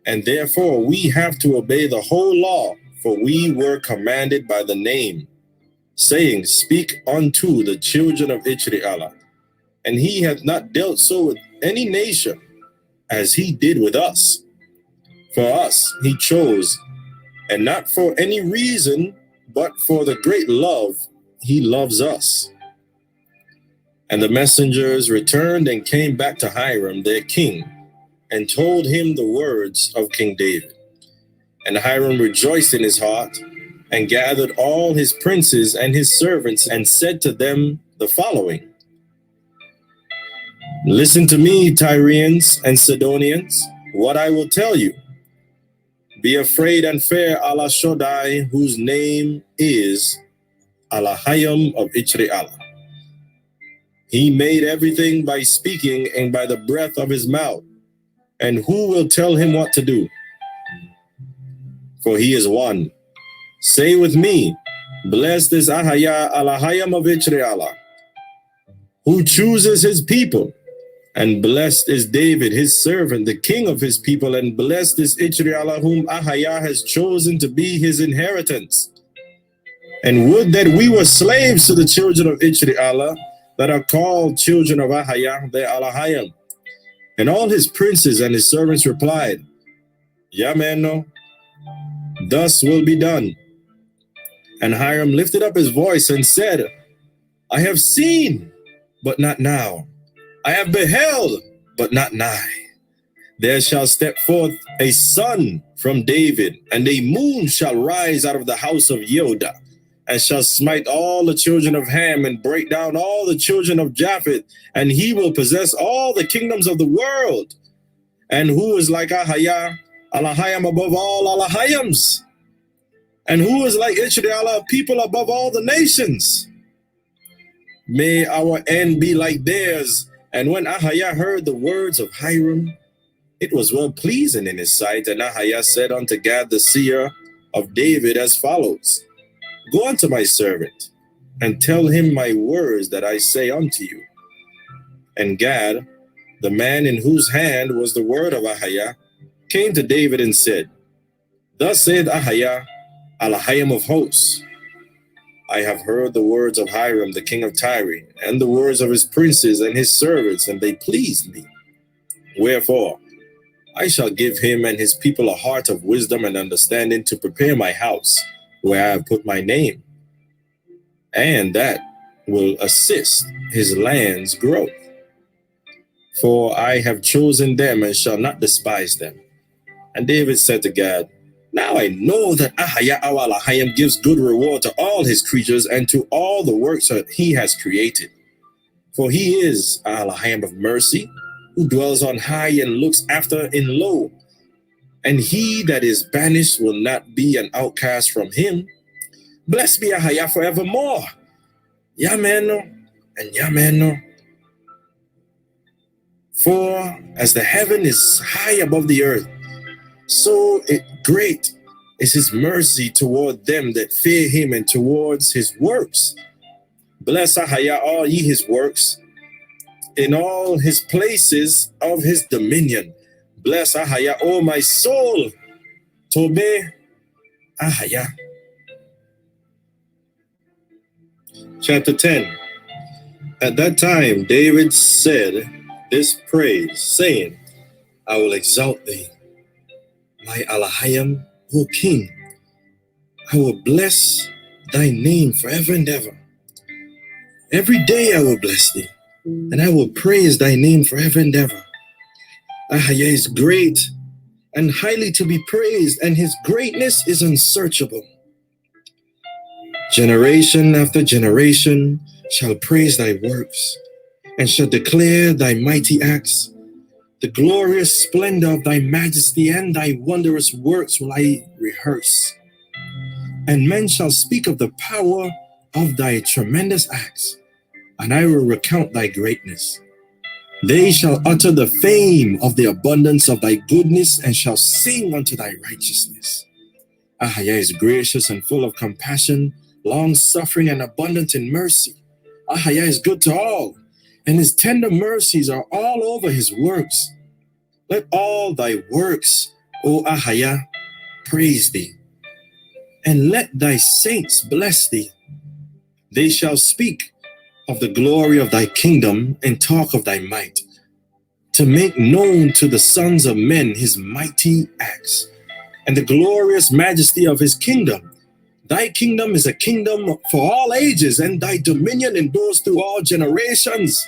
And therefore we have to obey the whole law, for we were commanded by the name, saying, Speak unto the children of Israel. And he hath not dealt so with any nation as he did with us. For us he chose and not for any reason, but for the great love he loves us. And the messengers returned and came back to Hiram, their king, and told him the words of King David. And Hiram rejoiced in his heart, and gathered all his princes and his servants, and said to them the following: Listen to me, Tyrians and Sidonians, what I will tell you. Be afraid and fear Allah Shaddai, whose name is Ahijah of Israel. He made everything by speaking and by the breath of his mouth. And who will tell him what to do? For he is one. Say with me, blessed is Ahijah of Israel, who chooses his people. And blessed is David, his servant, the king of his people. And blessed is Israel, whom Ahijah has chosen to be his inheritance. And would that we were slaves to the children of Israel, that are called children of Ahijah, their Ahijah. And all his princes and his servants replied, Yameno, thus will be done. And Hiram lifted up his voice and said, I have seen, but not now. I have beheld, but not nigh. There shall step forth a son from David, and a moon shall rise out of the house of Yehudah, and shall smite all the children of Ham, and break down all the children of Japheth, and he will possess all the kingdoms of the world. And who is like Ahijah above all Ahijims? And who is like Israel, a people above all the nations? May our end be like theirs. And when Ahijah heard the words of Hiram, it was well pleasing in his sight. And Ahijah said unto Gad the seer of David as follows: Go unto my servant, and tell him my words that I say unto you. And Gad, the man in whose hand was the word of Ahijah, came to David and said, Thus saith Ahijah, Ahijah of hosts, I have heard the words of Hiram, the king of Tyre, and the words of his princes and his servants, and they pleased me. Wherefore, I shall give him and his people a heart of wisdom and understanding to prepare my house, where I have put my name, and that will assist his land's growth. For I have chosen them and shall not despise them. And David said to Gad, Now I know that Ahijah our Ahijah gives good reward to all his creatures and to all the works that he has created. For he is Ahijah of mercy, who dwells on high and looks after in low. And he that is banished will not be an outcast from him. Blessed be Ahijah forevermore. Yameno and Yameno. For as the heaven is high above the earth, so great is his mercy toward them that fear him and towards his works. Bless Ahijah all ye his works, in all his places of his dominion. Bless Ahijah, O my soul, Tobe Ahijah. Chapter 10. At that time David said this praise, saying, I will exalt thee, my Ahijah, O king. I will bless thy name forever and ever. Every day I will bless thee, and I will praise thy name forever and ever. Ahijah is great and highly to be praised, and his greatness is unsearchable. Generation after generation shall praise thy works, and shall declare thy mighty acts. The glorious splendor of thy majesty and thy wondrous works will I rehearse. And men shall speak of the power of thy tremendous acts, and I will recount thy greatness. They shall utter the fame of the abundance of thy goodness, and shall sing unto thy righteousness. Ahijah is gracious and full of compassion, long-suffering and abundant in mercy. Ahijah is good to all, and his tender mercies are all over his works. Let all thy works, O Ahijah, praise thee, and let thy saints bless thee. They shall speak of the glory of thy kingdom and talk of thy might, to make known to the sons of men his mighty acts and the glorious majesty of his kingdom. Thy kingdom is a kingdom for all ages, and thy dominion endures through all generations.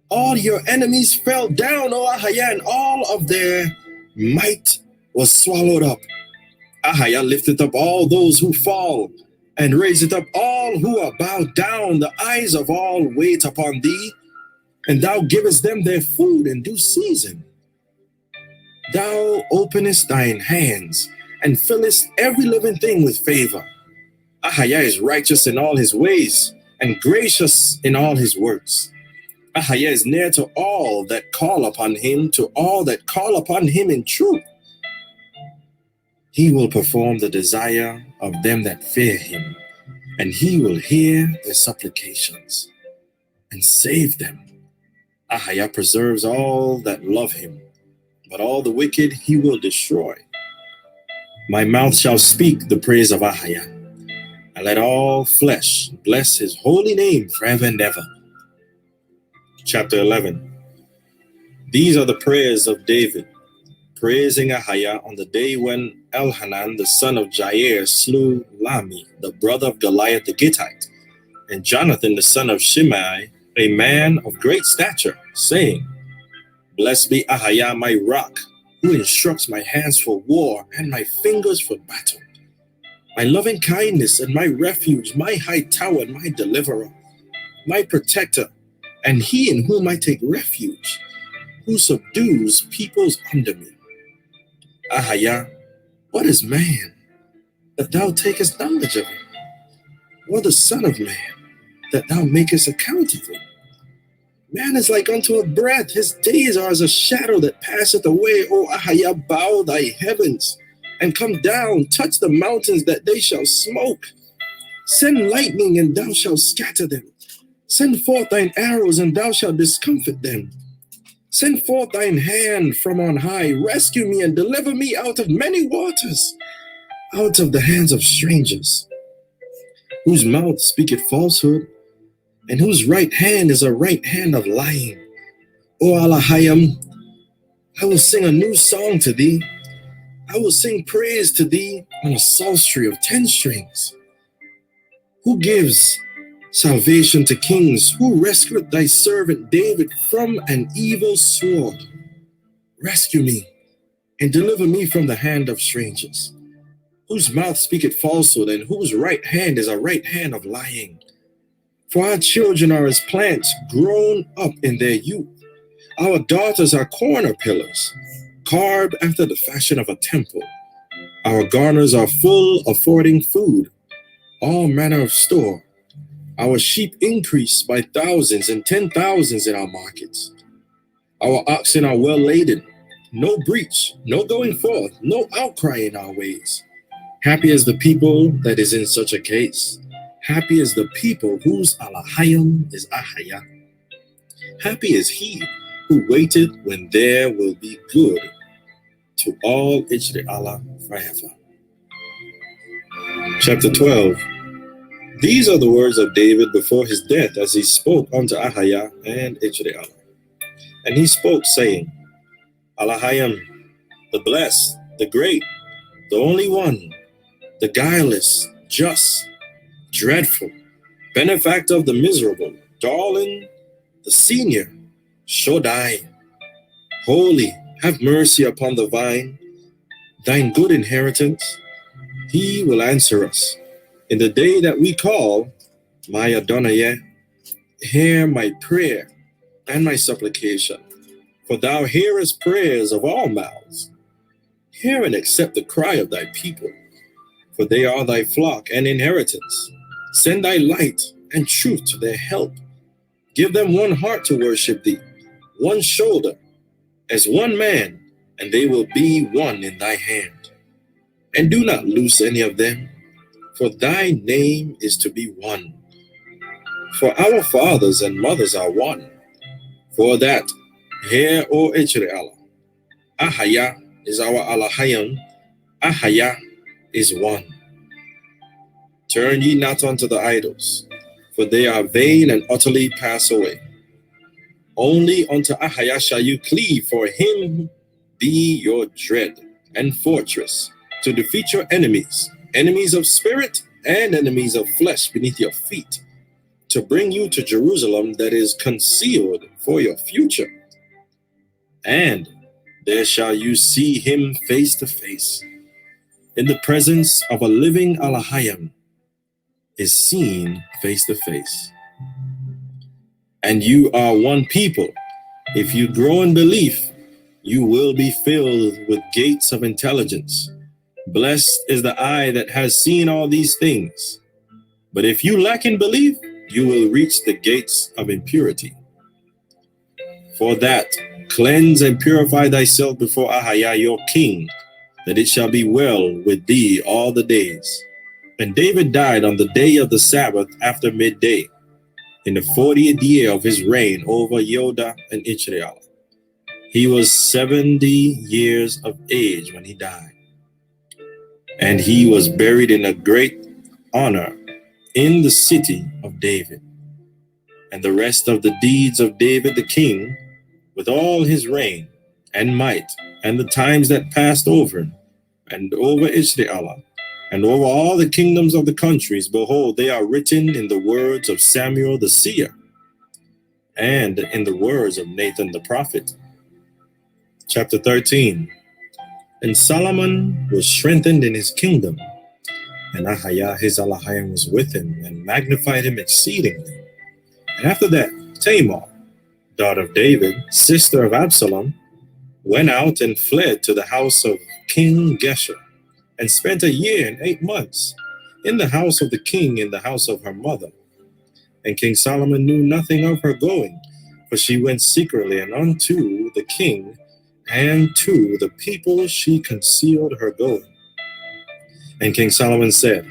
All your enemies fell down, O Ahijah, and all of their might was swallowed up. Ahijah lifteth up all those who fall, and raiseth up all who are bowed down. The eyes of all wait upon thee, and thou givest them their food in due season. Thou openest thine hands, and fillest every living thing with favor. Ahijah is righteous in all his ways, and gracious in all his works. Ahijah is near to all that call upon him, to all that call upon him in truth. He will perform the desire of them that fear him, and he will hear their supplications and save them. Ahijah preserves all that love him, but all the wicked he will destroy. My mouth shall speak the praise of Ahijah, and let all flesh bless his holy name forever and ever. Chapter 11. These are the prayers of David, praising Ahijah on the day when Elhanan, the son of Jair, slew Lami, the brother of Goliath the Gittite, and Jonathan, the son of Shemaiah, a man of great stature, saying, Blessed be Ahijah, my rock, who instructs my hands for war and my fingers for battle. My loving kindness and my refuge, my high tower and my deliverer, my protector, and he in whom I take refuge, who subdues peoples under me. Ahijah, what is man, that thou takest knowledge of him? Or the son of man, that thou makest account of him? Man is like unto a breath, his days are as a shadow that passeth away. O Ahijah, bow thy heavens, and come down, touch the mountains, that they shall smoke. Send lightning, and thou shalt scatter them. Send forth thine arrows, and thou shalt discomfit them. Send forth thine hand from on high. Rescue me and deliver me out of many waters, out of the hands of strangers, whose mouth speaketh falsehood, and whose right hand is a right hand of lying. O Ahijah, I will sing a new song to thee. I will sing praise to thee on a psaltery of 10 strings. Who gives salvation to kings, who rescueth thy servant David from an evil sword. Rescue me and deliver me from the hand of strangers, whose mouth speaketh falsehood, and whose right hand is a right hand of lying. For our children are as plants grown up in their youth. Our daughters are corner pillars, carved after the fashion of a temple. Our garners are full, affording food, all manner of store. Our sheep increase by thousands and 10,000s in our markets. Our oxen are well laden, no breach, no going forth, no outcry in our ways. Happy is the people that is in such a case. Happy is the people whose Alahayim is Ahijah. Happy is he who waited when there will be good. To all Allah forever. Chapter 12. These are the words of David before his death, as he spoke unto Ahijah and Allah. And he spoke, saying, Alahayim, the blessed, the great, the only one, the guileless, just, dreadful, benefactor of the miserable, darling, the senior, Shodai, holy, have mercy upon the vine, thine good inheritance. He will answer us. In the day that we call, my Adonai, hear my prayer and my supplication, for thou hearest prayers of all mouths. Hear and accept the cry of thy people, for they are thy flock and inheritance. Send thy light and truth to their help. Give them one heart to worship thee, one shoulder, as one man, and they will be one in thy hand. And do not loose any of them, for thy name is to be one. For our fathers and mothers are one. For that, hear, O Israel, Ahijah is our Alahayim, Ahijah is one. Turn ye not unto the idols, for they are vain and utterly pass away. Only unto Ahijah shall you cleave, for him be your dread. and fortress, to defeat your enemies, enemies of spirit and enemies of flesh beneath your feet, to bring you to Jerusalem that is concealed for your future. And there shall you see him face to face, in the presence of a living Elohim, is seen face to face. And you are one people. If you grow in belief, you will be filled with gates of intelligence. Blessed is the eye that has seen all these things. But if you lack in belief, you will reach the gates of impurity. For that, cleanse and purify thyself before Ahijah your king, that it shall be well with thee all the days. And David died on the day of the Sabbath after midday, in the 40th year of his reign over Judah and Israel. He was 70 years of age when he died. And he was buried in a great honor in the city of David. And the rest of the deeds of David the king, with all his reign and might, and the times that passed over him, and over Israel, and over all the kingdoms of the countries, behold, they are written in the words of Samuel the seer, and in the words of Nathan the prophet. Chapter 13. And Solomon was strengthened in his kingdom, and Ahijah his Elohim was with him, and magnified him exceedingly. And after that, Tamar, daughter of David, sister of Absalom, went out and fled to the house of King Geshur, and spent 1 year and 8 months in the house of the king, in the house of her mother. And King Solomon knew nothing of her going, for she went secretly, and unto the king and to the people she concealed her going. And King Solomon said,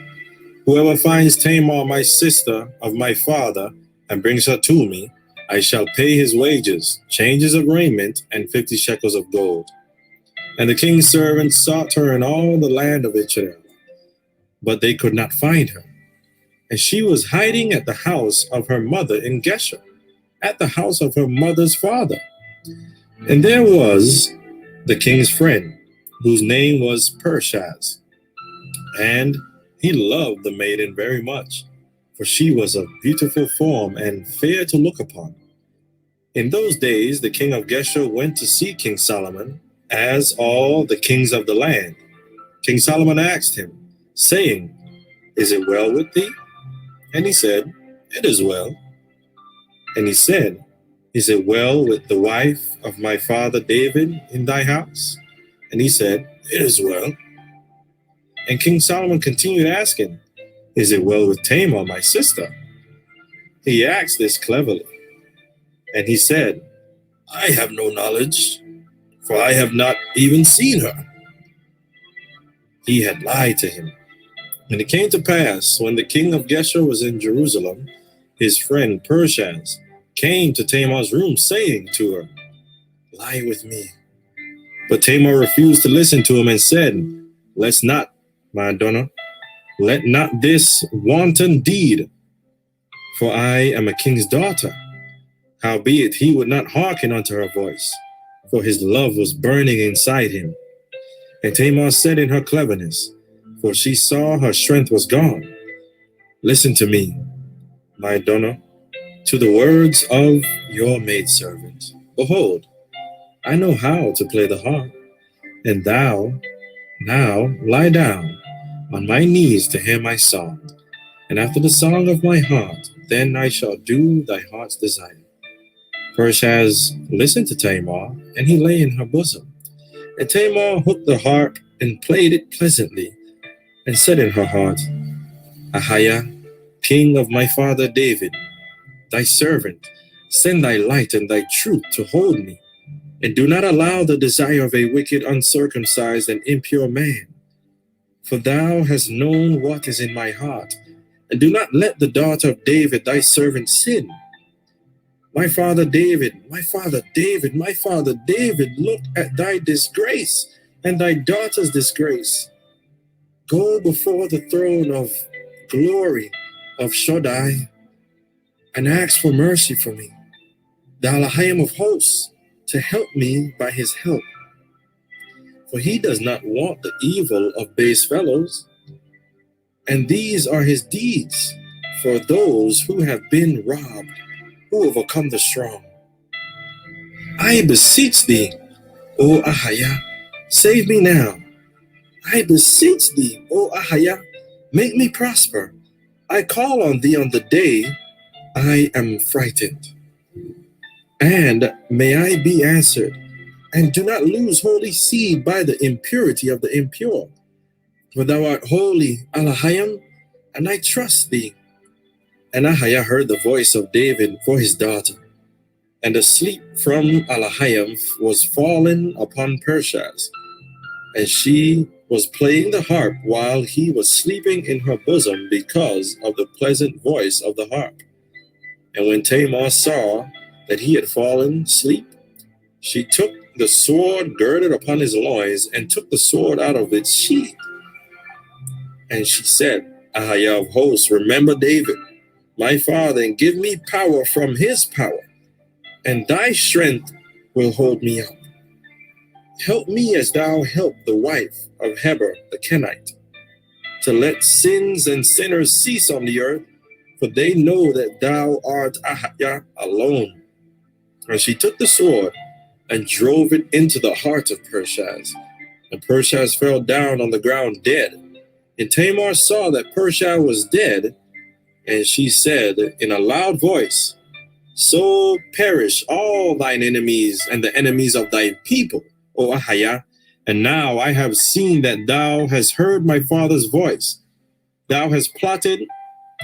Whoever finds Tamar, my sister of my father, and brings her to me, I shall pay his wages, changes of raiment, and 50 shekels of gold. And the king's servants sought her in all the land of Israel, but they could not find her. And she was hiding at the house of her mother in Geshur, at the house of her mother's father. And there was the king's friend, whose name was Pershaz. And he loved the maiden very much, for she was of beautiful form and fair to look upon. In those days the king of Geshur went to see King Solomon, as all the kings of the land. King Solomon asked him, saying, Is it well with thee? And he said, It is well. And he said, Is it well with the wife of my father David in thy house? And he said, It is well. And King Solomon continued asking, Is it well with Tamar, my sister? He asked this cleverly. And he said, I have no knowledge, for I have not even seen her. He had lied to him. And it came to pass, when the king of Geshur was in Jerusalem, his friend Pershaz came to Tamar's room, saying to her, Lie with me. But Tamar refused to listen to him and said, Let's not, my Adonai, let not this wanton deed, for I am a king's daughter. Howbeit he would not hearken unto her voice, for his love was burning inside him. And Tamar said in her cleverness, for she saw her strength was gone, Listen to me, my Adonai, to the words of your maidservant. Behold, I know how to play the harp, and thou now lie down on my knees to hear my song. And after the song of my heart, then I shall do thy heart's desire. Pershaz listened to Tamar, and he lay in her bosom. And Tamar hooked the harp and played it pleasantly, and said in her heart, Ahijah, king of my father David, thy servant, send thy light and thy truth to hold me, and do not allow the desire of a wicked, uncircumcised, and impure man. For thou hast known what is in my heart, and do not let the daughter of David thy servant sin. My father David, my father David, my father David, look at thy disgrace and thy daughter's disgrace. Go before the throne of glory of Shaddai and ask for mercy for me, the Elohim of hosts, to help me by his help. for he does not want the evil of base fellows. And these are his deeds for those who have been robbed, who overcome the strong. I beseech thee, O Ahijah, save me now. I beseech thee, O Ahijah, make me prosper. I call on thee on the day I am frightened. And may I be answered, and do not lose holy seed by the impurity of the impure. For thou art holy, Ahijah, and I trust thee. And Ahijah heard the voice of David for his daughter. And the sleep from Ahijah was fallen upon Pershaz, and she was playing the harp while he was sleeping in her bosom because of the pleasant voice of the harp. And when Tamar saw that he had fallen asleep, she took the sword girded upon his loins and took the sword out of its sheath. And she said, Ahijah of hosts, remember David, my father, and give me power from his power, and thy strength will hold me up. Help me as thou helped the wife of Heber the Kenite, to let sins and sinners cease on the earth, for they know that thou art Ahijah alone. And she took the sword and drove it into the heart of Pershaz. And Pershaz fell down on the ground dead. And Tamar saw that Pershaz was dead, and she said in a loud voice, So perish all thine enemies and the enemies of thy people, O Ahijah. And now I have seen that thou hast heard my father's voice. Thou hast plotted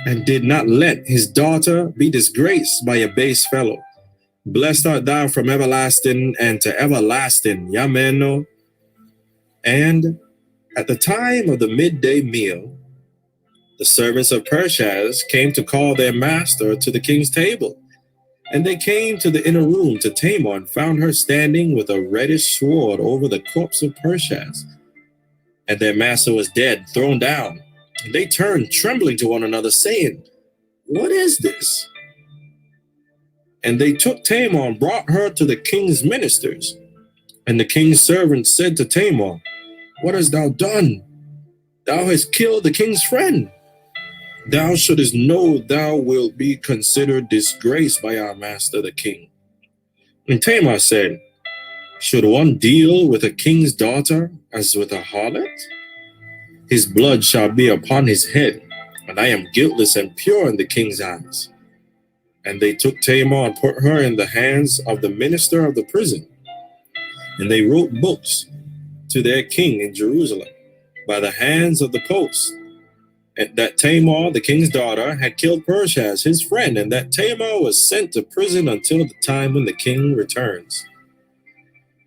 and did not let his daughter be disgraced by a base fellow. Blessed art thou from everlasting and to everlasting. Yameno. And at the time of the midday meal, the servants of Pershaz came to call their master to the king's table. And they came to the inner room to Tamar and found her standing with a reddish sword over the corpse of Pershaz. And their master was dead, thrown down. And they turned trembling to one another, saying, What is this? And they took Tamar and brought her to the king's ministers. And the king's servants said to Tamar, What hast thou done? Thou hast killed the king's friend. Thou shouldest know thou wilt be considered disgraced by our master the king. And Tamar said, Should one deal with a king's daughter as with a harlot? His blood shall be upon his head, and I am guiltless and pure in the king's eyes. And they took Tamar and put her in the hands of the minister of the prison. And they wrote books to their king in Jerusalem by the hands of the post, and that Tamar, the king's daughter, had killed Pershaz, his friend, and that Tamar was sent to prison until the time when the king returns.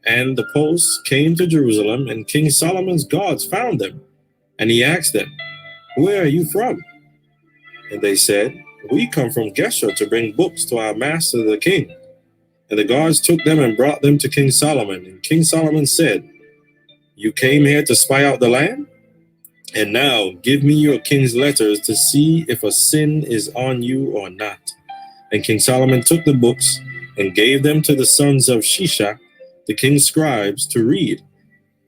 And the posts came to Jerusalem, and King Solomon's guards found them. And he asked them, Where are you from? And they said, We come from Geshur to bring books to our master the king. And the guards took them and brought them to King Solomon. And King Solomon said, You came here to spy out the land? And now give me your king's letters to see if a sin is on you or not. And King Solomon took the books and gave them to the sons of Shisha, the king's scribes, to read.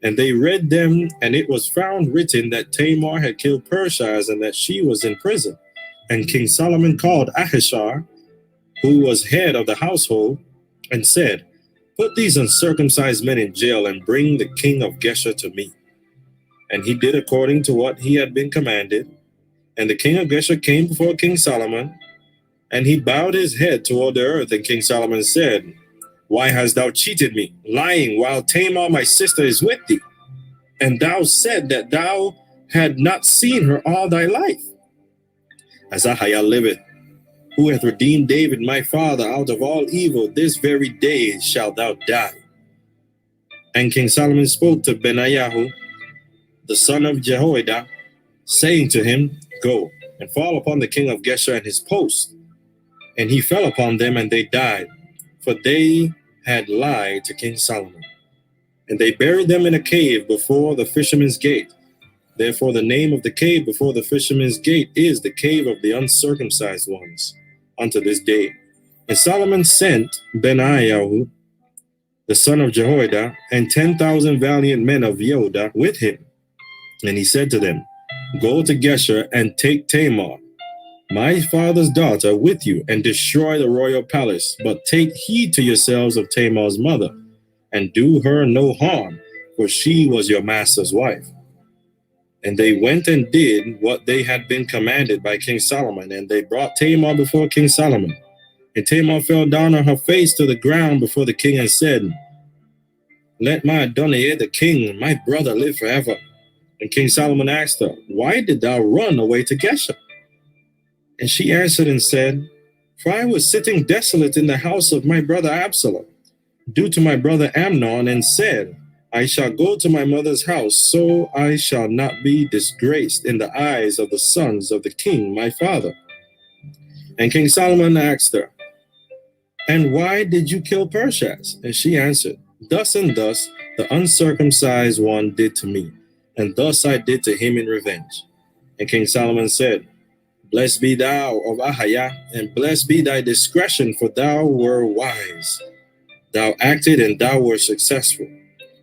And they read them, and it was found written that Tamar had killed Pershaz and that she was in prison. And King Solomon called Ahijah, who was head of the household, and said, Put these uncircumcised men in jail and bring the king of Geshur to me. And he did according to what he had been commanded. And the king of Geshur came before King Solomon, and he bowed his head toward the earth. And King Solomon said, Why hast thou cheated me, lying while Tamar my sister is with thee? And thou said that thou had not seen her all thy life. As Ahijah liveth, who hath redeemed David my father out of all evil, this very day shalt thou die. And King Solomon spoke to Benaiah, the son of Jehoiada, saying to him, Go and fall upon the king of Geshur and his post. And he fell upon them, and they died, for they had lied to King Solomon. And they buried them in a cave before the fisherman's gate. Therefore the name of the cave before the fisherman's gate is the cave of the uncircumcised ones, unto this day. And Solomon sent Benaiah, the son of Jehoiada, and 10,000 valiant men of Yehuda with him. And he said to them, Go to Geshur and take Tamar, my father's daughter, with you, and destroy the royal palace. But take heed to yourselves of Tamar's mother, and do her no harm, for she was your master's wife. And they went and did what they had been commanded by King Solomon, and they brought Tamar before King Solomon. And Tamar fell down on her face to the ground before the king and said, Let my Adonai the king, my brother, live forever. And King Solomon asked her, Why did thou run away to Geshur? And she answered and said, For I was sitting desolate in the house of my brother Absalom, due to my brother Amnon, and said, I shall go to my mother's house, so I shall not be disgraced in the eyes of the sons of the king my father. And King Solomon asked her, And why did you kill Pershaz? And she answered, Thus and thus the uncircumcised one did to me, and thus I did to him in revenge. And King Solomon said, Blessed be thou of Ahijah, and blessed be thy discretion, for thou wert wise. Thou acted, and thou wert successful.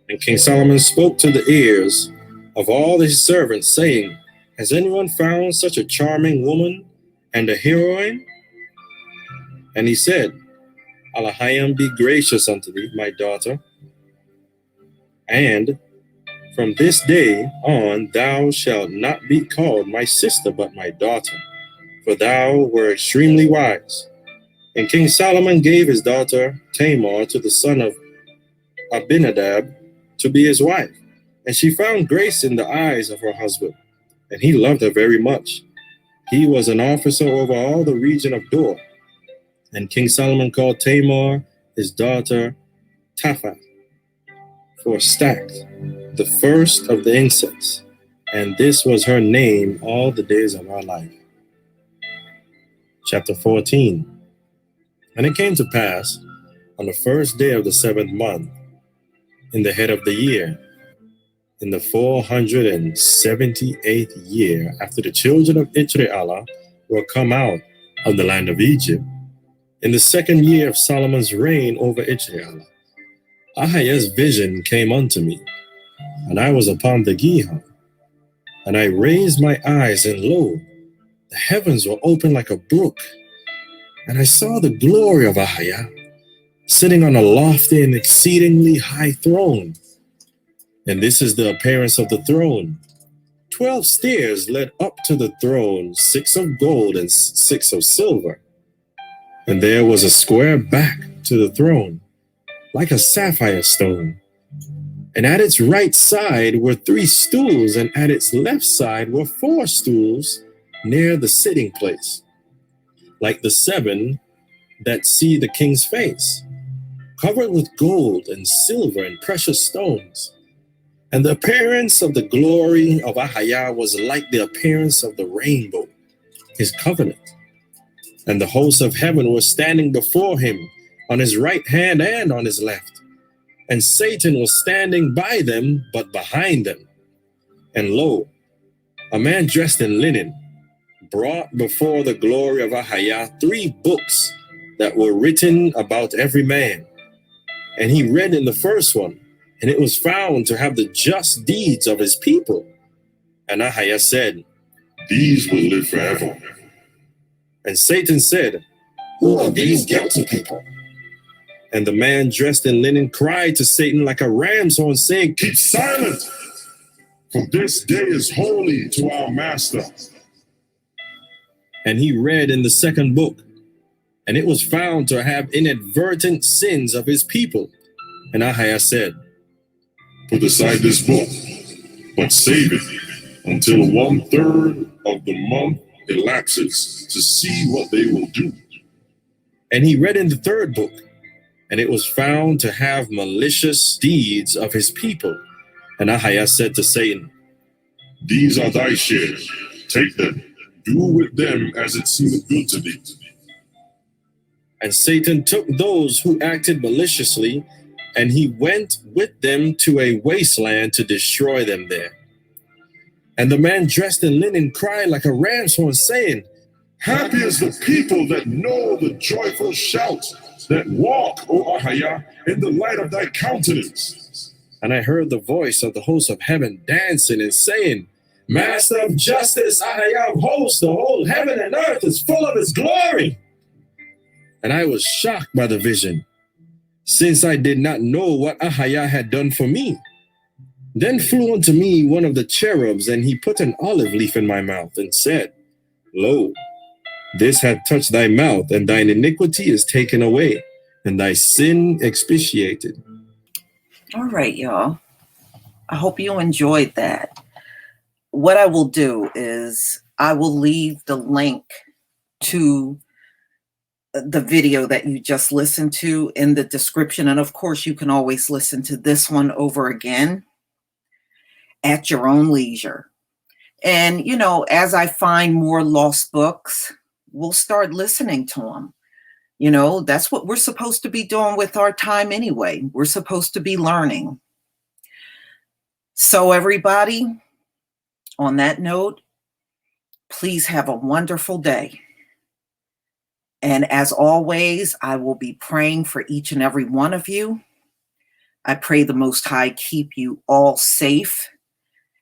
And King Solomon spoke to the ears of all his servants, saying, Has anyone found such a charming woman and a heroine? And he said, Ahijah be gracious unto thee, my daughter. And from this day on thou shalt not be called my sister, but my daughter, for thou wert extremely wise. And King Solomon gave his daughter Tamar to the son of Abinadab to be his wife. And she found grace in the eyes of her husband, and he loved her very much. He was an officer over all the region of Dor. And King Solomon called Tamar his daughter Taphath, for stacked, the first of the insects, and this was her name all the days of her life. Chapter 14. And it came to pass on the first day of the 7th month, in the head of the year, in the 478th year, after the children of Israel were come out of the land of Egypt, in the 2nd year of Solomon's reign over Israel, Ahijah's vision came unto me, and I was upon the Gihon. And I raised my eyes, and lo, the heavens were open like a brook. And I saw the glory of Ahijah, sitting on a lofty and exceedingly high throne. And this is the appearance of the throne. 12 stairs led up to the throne, 6 of gold and 6 of silver. And there was a square back to the throne, like a sapphire stone. And at its right side were 3 stools, and at its left side were 4 stools near the sitting place, like the 7 that see the king's face, covered with gold and silver and precious stones. And the appearance of the glory of Ahijah was like the appearance of the rainbow, his covenant. And the hosts of heaven were standing before him, on his right hand and on his left. And Satan was standing by them, but behind them. And lo, a man dressed in linen brought before the glory of Ahijah 3 books that were written about every man. And he read in the first one, and it was found to have the just deeds of his people. And Ahijah said, These will live forever. And Satan said, Who are these guilty people? And the man dressed in linen cried to Satan like a ram's horn, saying, Keep silent, for this day is holy to our master. And he read in the 2nd book, and it was found to have inadvertent sins of his people. And Ahijah said, Put aside this book, but save it until 1/3 of the month elapses to see what they will do. And he read in the 3rd book, and it was found to have malicious deeds of his people. And Ahijah said to Satan, These are thy shares. Take them. Do with them as it seemeth good to thee. And Satan took those who acted maliciously, and he went with them to a wasteland to destroy them there. And the man dressed in linen cried like a ram's horn, saying, Happy is the people that know the joyful shout that walk, O Ahijah, in the light of thy countenance. And I heard the voice of the host of heaven dancing and saying, Master of justice, Ahijah of hosts, the whole heaven and earth is full of his glory. And I was shocked by the vision, since I did not know what Ahijah had done for me. Then flew unto me one of the cherubs, and he put an olive leaf in my mouth, and said, Lo, this hath touched thy mouth, and thine iniquity is taken away, and thy sin expiated. All right, y'all. I hope you enjoyed that. What I will do is I will leave the link to the video that you just listened to in the description. And of course, you can always listen to this one over again at your own leisure. And, you know, as I find more lost books, we'll start listening to them. You know, that's what we're supposed to be doing with our time anyway. We're supposed to be learning. So everybody, on that note, please have a wonderful day. And as always, I will be praying for each and every one of you. I pray the Most High keep you all safe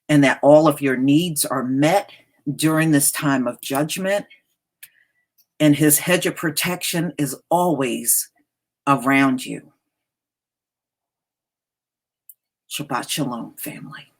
and that all of your needs are met during this time of judgment. And his hedge of protection is always around you. Shabbat Shalom, family.